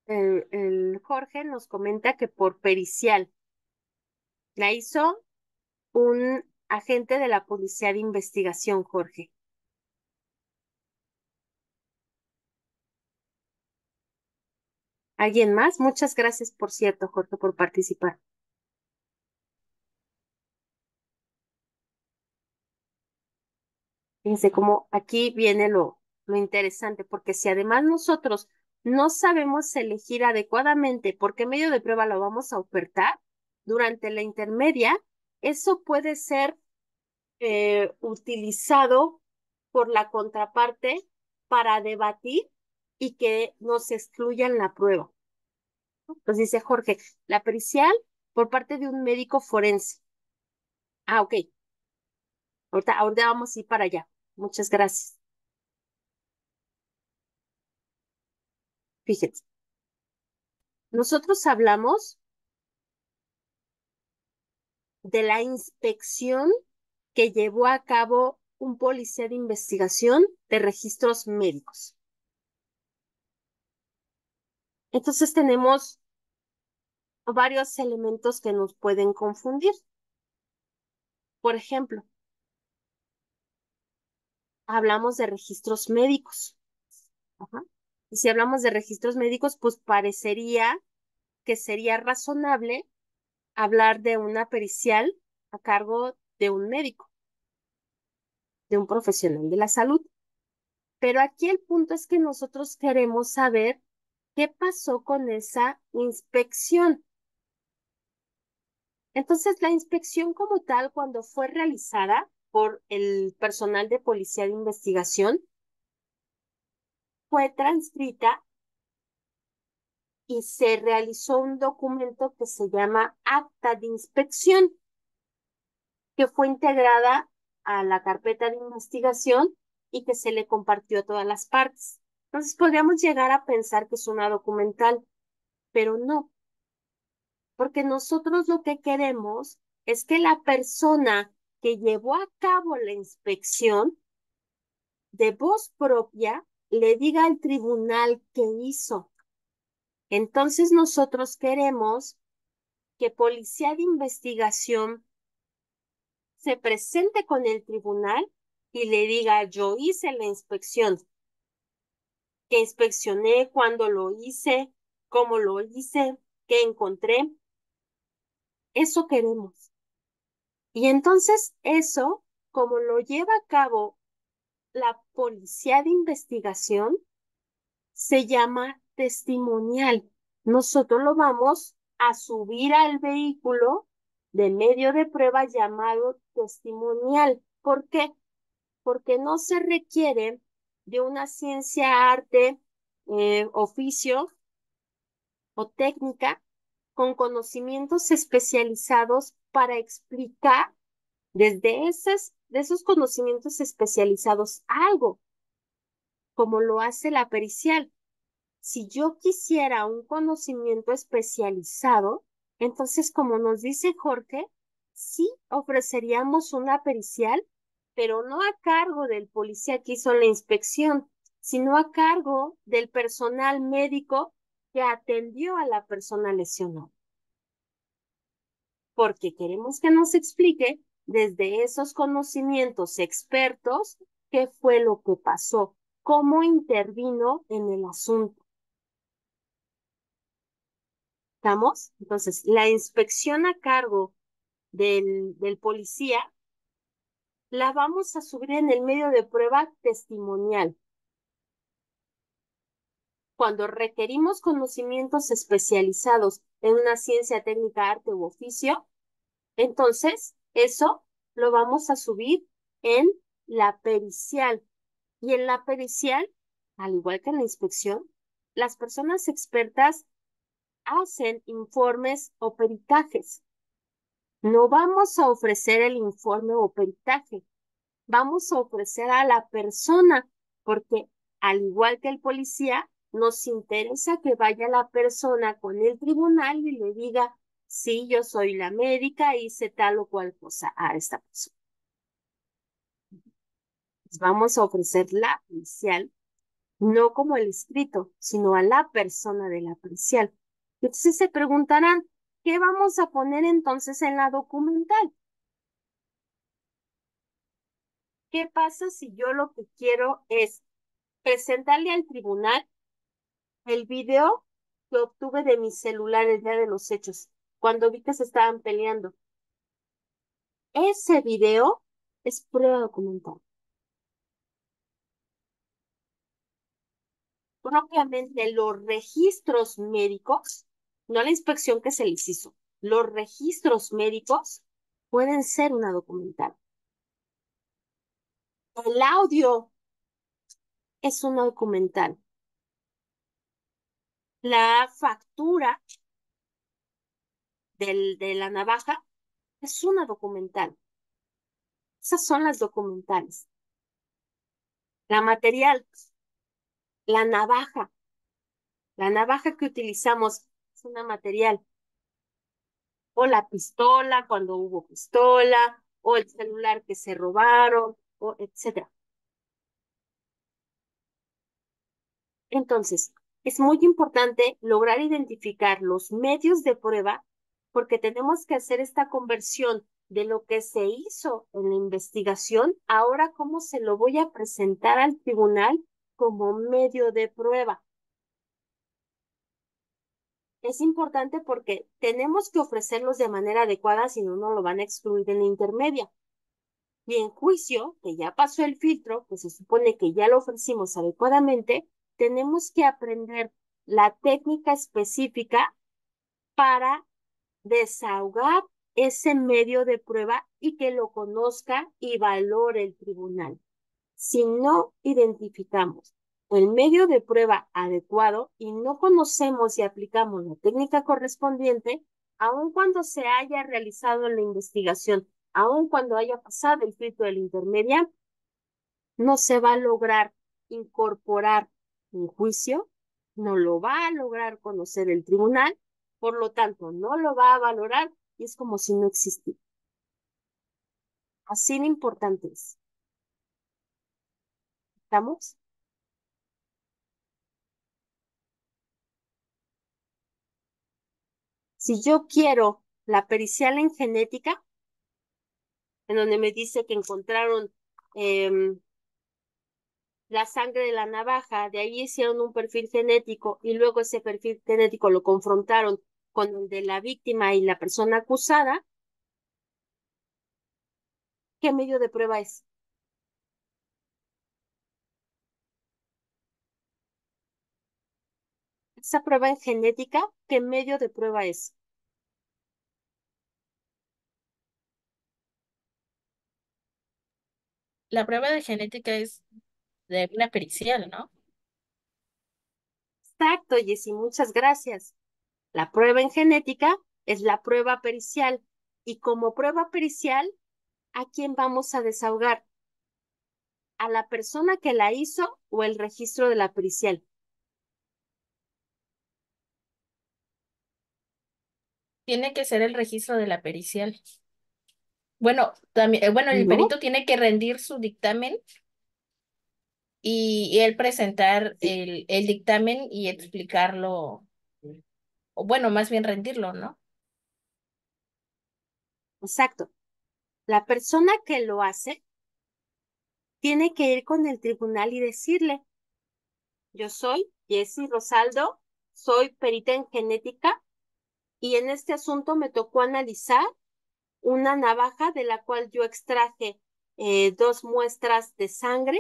El Jorge nos comenta que por pericial la hizo un agente de la policía de investigación, Jorge. ¿Alguien más? Muchas gracias, por cierto, Jorge, por participar. Fíjense cómo aquí viene lo interesante, porque si además nosotros no sabemos elegir adecuadamente por qué medio de prueba lo vamos a ofertar durante la intermedia, eso puede ser utilizado por la contraparte para debatir y que nos excluyan la prueba. Entonces dice Jorge, la pericial por parte de un médico forense. Ah, ok. Ahorita vamos a ir para allá. Muchas gracias. Fíjense. Nosotros hablamos de la inspección que llevó a cabo un policía de investigación de registros médicos. Entonces tenemos varios elementos que nos pueden confundir. Por ejemplo, hablamos de registros médicos. Ajá. Y si hablamos de registros médicos, pues parecería que sería razonable hablar de una pericial a cargo de un médico, de un profesional de la salud. Pero aquí el punto es que nosotros queremos saber qué pasó con esa inspección. Entonces, la inspección como tal, cuando fue realizada por el personal de policía de investigación, fue transcrita y se realizó un documento que se llama Acta de Inspección, que fue integrada a la carpeta de investigación y que se le compartió a todas las partes. Entonces, podríamos llegar a pensar que es una documental, pero no, porque nosotros lo que queremos es que la persona que llevó a cabo la inspección de voz propia le diga al tribunal qué hizo. Entonces nosotros queremos que Policía de Investigación se presente con el tribunal y le diga, yo hice la inspección, que inspeccioné, cuándo lo hice, cómo lo hice, qué encontré. Eso queremos. Y entonces eso, como lo lleva a cabo la Policía de Investigación, se llama testimonial. Nosotros lo vamos a subir al vehículo de medio de prueba llamado testimonial. ¿Por qué? Porque no se requiere de una ciencia, arte, oficio o técnica con conocimientos especializados para explicar de esos conocimientos especializados algo, como lo hace la pericial. Si yo quisiera un conocimiento especializado, entonces, como nos dice Jorge, sí ofreceríamos una pericial, pero no a cargo del policía que hizo la inspección, sino a cargo del personal médico que atendió a la persona lesionada. Porque queremos que nos explique desde esos conocimientos expertos qué fue lo que pasó, cómo intervino en el asunto. ¿Estamos? Entonces, la inspección a cargo del policía la vamos a subir en el medio de prueba testimonial. Cuando requerimos conocimientos especializados en una ciencia, técnica, arte u oficio, entonces eso lo vamos a subir en la pericial. Y en la pericial, al igual que en la inspección, las personas expertas hacen informes o peritajes. No vamos a ofrecer el informe o peritaje, vamos a ofrecer a la persona, porque al igual que el policía, nos interesa que vaya la persona con el tribunal y le diga, sí, yo soy la médica, hice tal o cual cosa a esta persona. Vamos a ofrecer la pericial, no como el escrito, sino a la persona de la pericial. Entonces se preguntarán, ¿qué vamos a poner entonces en la documental? ¿Qué pasa si yo lo que quiero es presentarle al tribunal el video que obtuve de mi celular el día de los hechos, cuando vi que se estaban peleando? Ese video es prueba documental. Propiamente los registros médicos, no la inspección que se les hizo, los registros médicos pueden ser una documental. El audio es una documental. La factura de la navaja es una documental. Esas son las documentales. La material, la navaja que utilizamos es una material. O la pistola, cuando hubo pistola, o el celular que se robaron, o etcétera. Entonces, es muy importante lograr identificar los medios de prueba porque tenemos que hacer esta conversión de lo que se hizo en la investigación, ahora cómo se lo voy a presentar al tribunal como medio de prueba. Es importante porque tenemos que ofrecerlos de manera adecuada, si no, no lo van a excluir en la intermedia. Y en juicio, que ya pasó el filtro, que se supone que ya lo ofrecimos adecuadamente, tenemos que aprender la técnica específica para desahogar ese medio de prueba y que lo conozca y valore el tribunal. Si no identificamos el medio de prueba adecuado y no conocemos y aplicamos la técnica correspondiente, aun cuando se haya realizado la investigación, aun cuando haya pasado el filtro de la intermedia, no se va a lograr incorporar un juicio, no lo va a lograr conocer el tribunal, por lo tanto, no lo va a valorar y es como si no existiera. Así de importantes. ¿Estamos? Si yo quiero la pericial en genética, en donde me dice que encontraron la sangre de la navaja, de ahí hicieron un perfil genético y luego ese perfil genético lo confrontaron con el de la víctima y la persona acusada, ¿qué medio de prueba es? Esa prueba en genética, ¿qué medio de prueba es? La prueba de genética es de una pericial, ¿no? Exacto, Jessy, muchas gracias. La prueba en genética es la prueba pericial. Y como prueba pericial, ¿a quién vamos a desahogar? ¿A la persona que la hizo o el registro de la pericial? Tiene que ser el registro de la pericial. Bueno, también, bueno, el No, perito tiene que rendir su dictamen y él presentar sí, el dictamen y explicarlo, o bueno, más bien rendirlo, ¿no? exacto. La persona que lo hace tiene que ir con el tribunal y decirle, yo soy Jessy Rosaldo, soy perita en genética y en este asunto me tocó analizar una navaja de la cual yo extraje 2 muestras de sangre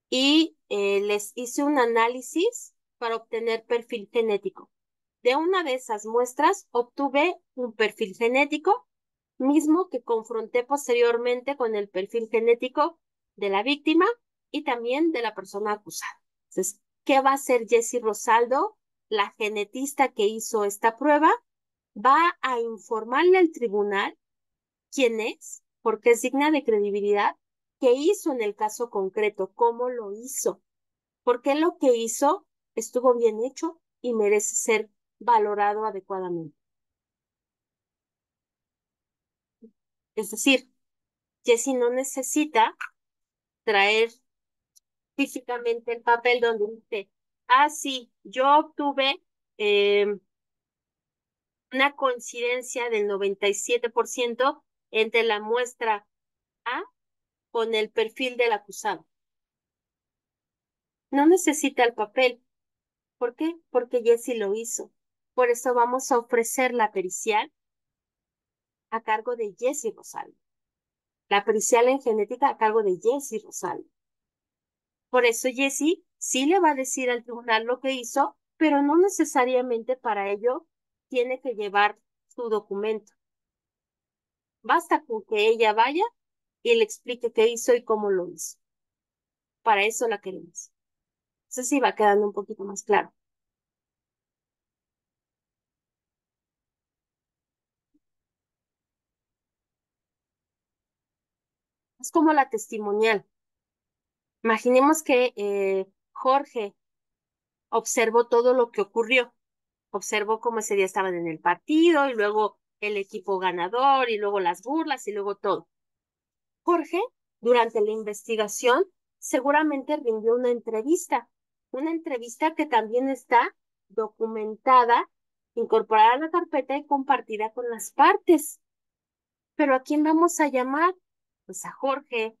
y les hice un análisis para obtener perfil genético. De una de esas muestras obtuve un perfil genético, mismo que confronté posteriormente con el perfil genético de la víctima y también de la persona acusada. Entonces, ¿qué va a hacer Jessy Rosaldo, la genetista que hizo esta prueba? Va a informarle al tribunal quién es, porque es digna de credibilidad, qué hizo en el caso concreto, cómo lo hizo, porque lo que hizo estuvo bien hecho y merece ser valorado adecuadamente. Es decir, Jessy no necesita traer físicamente el papel donde dice, ah, sí, yo obtuve eh, una coincidencia del 97% entre la muestra A con el perfil del acusado. No necesita el papel. ¿Por qué? Porque Jessy lo hizo. Por eso vamos a ofrecer la pericial a cargo de Jessy Rosaldo. La pericial en genética a cargo de Jessy Rosaldo. Por eso Jessy sí le va a decir al tribunal lo que hizo, pero no necesariamente para ello tiene que llevar su documento. Basta con que ella vaya y le explique qué hizo y cómo lo hizo. Para eso la queremos. Eso sí va quedando un poquito más claro. Es como la testimonial. Imaginemos que Jorge observó todo lo que ocurrió. Observó cómo ese día estaban en el partido y luego el equipo ganador y luego las burlas y luego todo. Jorge, durante la investigación, seguramente rindió una entrevista que también está documentada, incorporada a la carpeta y compartida con las partes. Pero ¿a quién vamos a llamar? Pues a Jorge,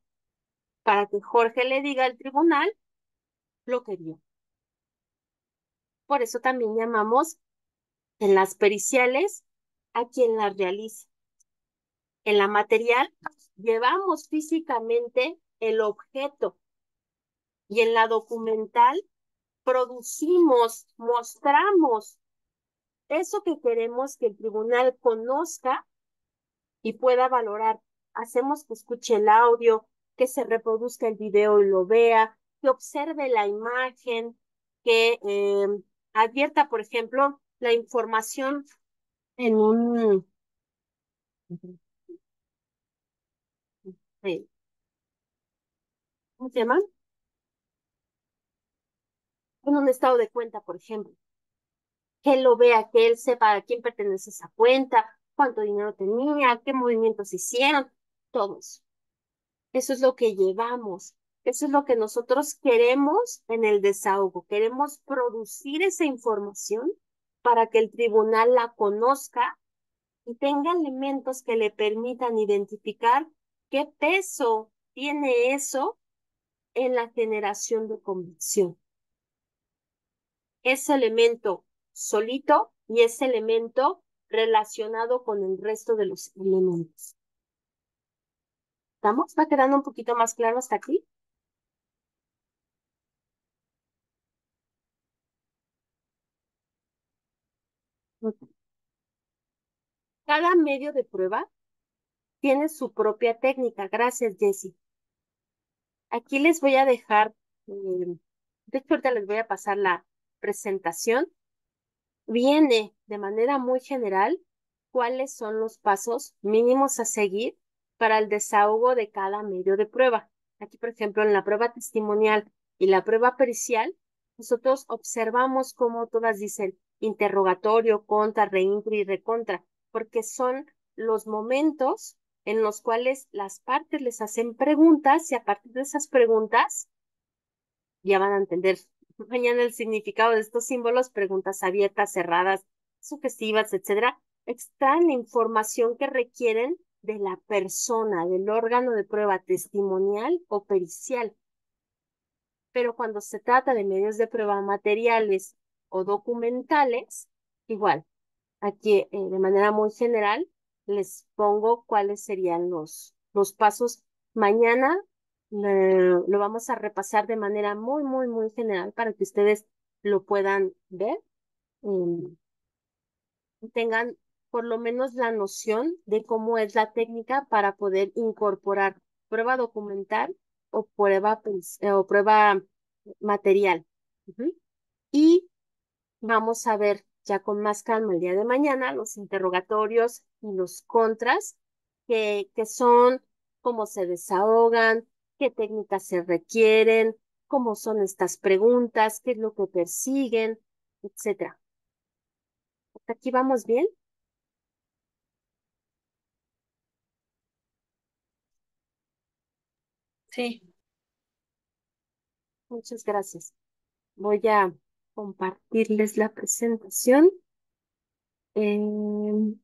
para que Jorge le diga al tribunal lo que vio. Por eso también llamamos en las periciales a quien las realiza. En la material llevamos físicamente el objeto y en la documental producimos, mostramos eso que queremos que el tribunal conozca y pueda valorar. Hacemos que escuche el audio, que se reproduzca el video y lo vea, que observe la imagen, que advierta, por ejemplo, la información en un, ¿cómo se llama? En un estado de cuenta, por ejemplo. Que él lo vea, que él sepa a quién pertenece esa cuenta, cuánto dinero tenía, qué movimientos hicieron. todos. Eso es lo que llevamos. Eso es lo que nosotros queremos en el desahogo. Queremos producir esa información para que el tribunal la conozca y tenga elementos que le permitan identificar qué peso tiene eso en la generación de convicción. Ese elemento solito y ese elemento relacionado con el resto de los elementos. ¿Estamos? ¿Va quedando un poquito más claro hasta aquí? Ok. Cada medio de prueba tiene su propia técnica. Gracias, Jessie. Aquí les voy a dejar, de hecho ahorita les voy a pasar la presentación. Viene de manera muy general cuáles son los pasos mínimos a seguir para el desahogo de cada medio de prueba. Aquí, por ejemplo, en la prueba testimonial y la prueba pericial, nosotros observamos cómo todas dicen interrogatorio, contra, reintro y recontra, porque son los momentos en los cuales las partes les hacen preguntas y a partir de esas preguntas ya van a entender mañana el significado de estos símbolos, preguntas abiertas, cerradas, sugestivas, etcétera, extraen la información que requieren de la persona, del órgano de prueba testimonial o pericial. Pero cuando se trata de medios de prueba materiales o documentales, igual, aquí de manera muy general les pongo cuáles serían los pasos. Mañana lo vamos a repasar de manera muy, muy, muy general para que ustedes lo puedan ver y tengan por lo menos la noción de cómo es la técnica para poder incorporar prueba documental o prueba material. Ujú. Y vamos a ver ya con más calma el día de mañana los interrogatorios y los contras, que son cómo se desahogan, qué técnicas se requieren, cómo son estas preguntas, qué es lo que persiguen, etcétera. ¿Hasta aquí vamos bien? Sí. Muchas gracias. Voy a compartirles la presentación. Em,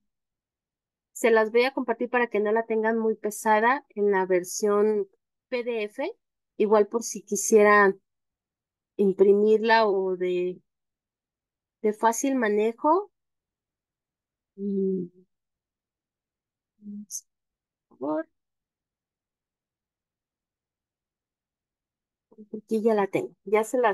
Se las voy a compartir para que no la tengan muy pesada en la versión PDF, igual por si quisieran imprimirla o de fácil manejo. Mm, Por favor, aquí ya la tengo. Ya se la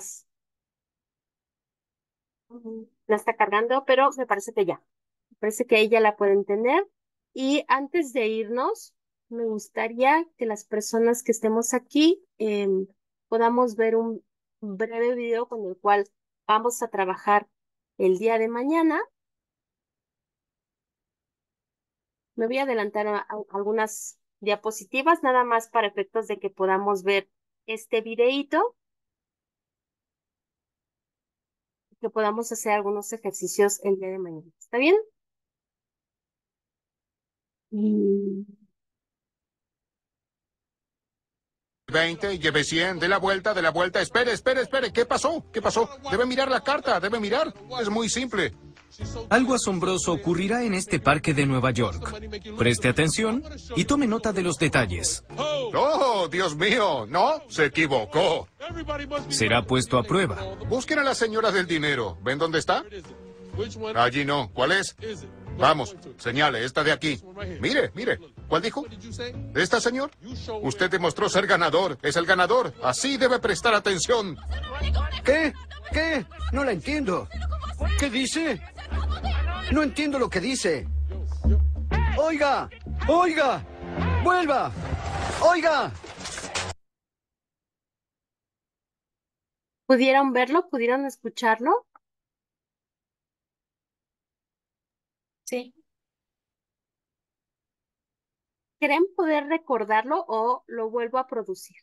está cargando, pero me parece que ya. Me parece que ella la pueden tener. Y antes de irnos, me gustaría que las personas que estemos aquí podamos ver un breve video con el cual vamos a trabajar el día de mañana. Me voy a adelantar a algunas diapositivas, nada más para efectos de que podamos ver este videíto, que podamos hacer algunos ejercicios el día de mañana. ¿Está bien? Mm. 20, lleve 100, de la vuelta. Espere, espere, espere. ¿Qué pasó? ¿Qué pasó? Debe mirar la carta, debe mirar. Es muy simple. Algo asombroso ocurrirá en este parque de Nueva York. Preste atención y tome nota de los detalles. ¡Oh, Dios mío! No, se equivocó. Será puesto a prueba. Busquen a la señora del dinero. ¿Ven dónde está? Allí no. ¿Cuál es? Vamos, señale, esta de aquí. Mire, mire. ¿Cuál dijo? ¿Esta, señor? Usted demostró ser ganador. Es el ganador. Así debe prestar atención. ¿Qué? ¿Qué? No la entiendo. ¿Qué dice? No entiendo lo que dice. Oiga, oiga, vuelva, oiga. ¿Pudieron verlo? ¿Pudieron escucharlo? Sí. ¿Creen poder recordarlo o lo vuelvo a producir?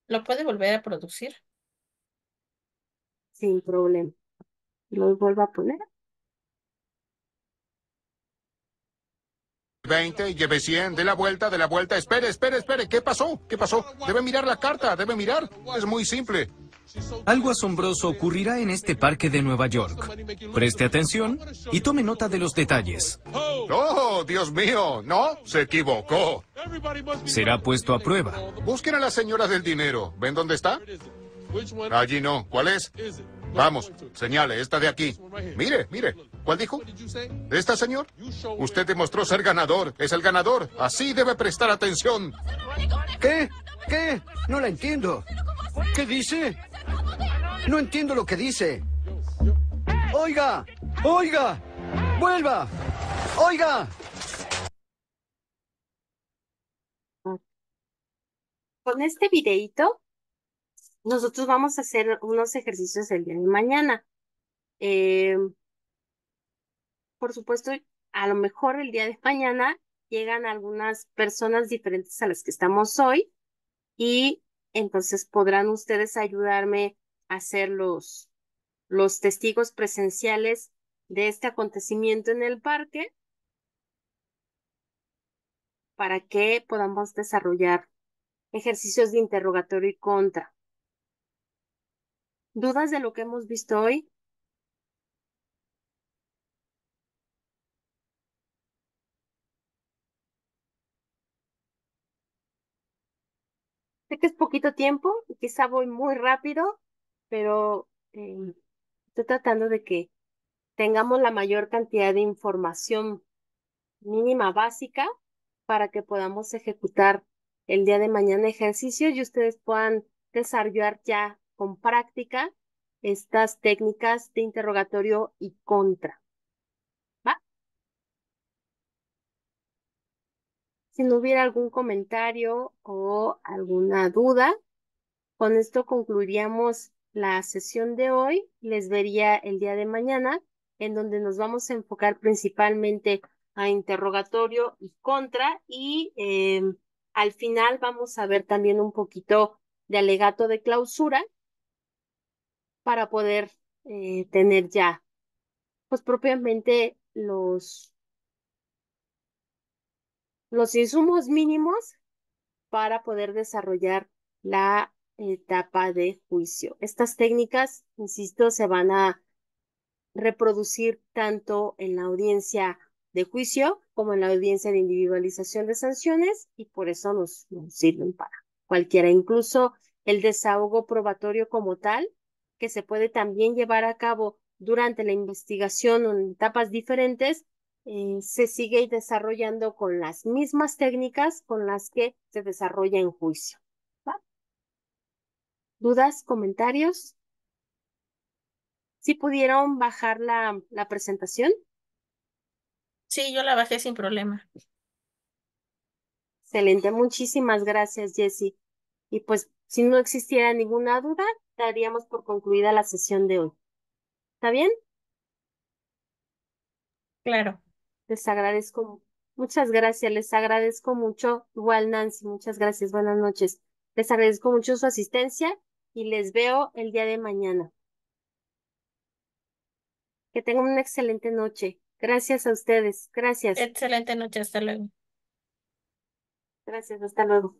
¿Lo puede volver a producir? Sin problema. Lo vuelvo a poner. 20, lleve 100, de la vuelta, espere, espere, espere, ¿qué pasó? ¿Qué pasó? Debe mirar la carta, debe mirar. Es muy simple. Algo asombroso ocurrirá en este parque de Nueva York. Preste atención y tome nota de los detalles. ¡Oh, Dios mío! No, se equivocó. Será puesto a prueba. Busquen a la señora del dinero. ¿Ven dónde está? Allí no. ¿Cuál es? Vamos, señale, esta de aquí. Mire, mire. ¿Cuál dijo? ¿Esta, señor? Usted demostró ser ganador. Es el ganador. Así debe prestar atención. ¿Qué? ¿Qué? No la entiendo. ¿Qué dice? No entiendo lo que dice. Oiga, oiga, vuelva. Oiga. Con este videíto, nosotros vamos a hacer unos ejercicios el día de mañana. Por supuesto, a lo mejor el día de mañana llegan algunas personas diferentes a las que estamos hoy y entonces podrán ustedes ayudarme a ser los testigos presenciales de este acontecimiento en el parque para que podamos desarrollar ejercicios de interrogatorio y contra. ¿Dudas de lo que hemos visto hoy? Sé que es poquito tiempo y quizá voy muy rápido, pero estoy tratando de que tengamos la mayor cantidad de información mínima básica para que podamos ejecutar el día de mañana ejercicios y ustedes puedan desarrollar ya con práctica estas técnicas de interrogatorio y contra. ¿Va? Si no hubiera algún comentario o alguna duda, con esto concluiríamos la sesión de hoy. Les vería el día de mañana, en donde nos vamos a enfocar principalmente a interrogatorio y contra, y al final vamos a ver también un poquito de alegato de clausura para poder tener ya, pues propiamente los insumos mínimos para poder desarrollar la etapa de juicio. Estas técnicas, insisto, se van a reproducir tanto en la audiencia de juicio como en la audiencia de individualización de sanciones y por eso nos sirven para cualquiera, incluso el desahogo probatorio como tal, que se puede también llevar a cabo durante la investigación o en etapas diferentes, se sigue desarrollando con las mismas técnicas con las que se desarrolla en juicio. ¿Va? ¿Dudas, comentarios? ¿Sí pudieron bajar la presentación? Sí, yo la bajé sin problema. Excelente, muchísimas gracias, Jessie. Y pues, si no existiera ninguna duda, daríamos por concluida la sesión de hoy. ¿Está bien? Claro. Les agradezco, muchas gracias, les agradezco mucho. Igual, Nancy, muchas gracias, buenas noches. Les agradezco mucho su asistencia y les veo el día de mañana. Que tengan una excelente noche. Gracias a ustedes. Gracias. Excelente noche, hasta luego. Gracias, hasta luego.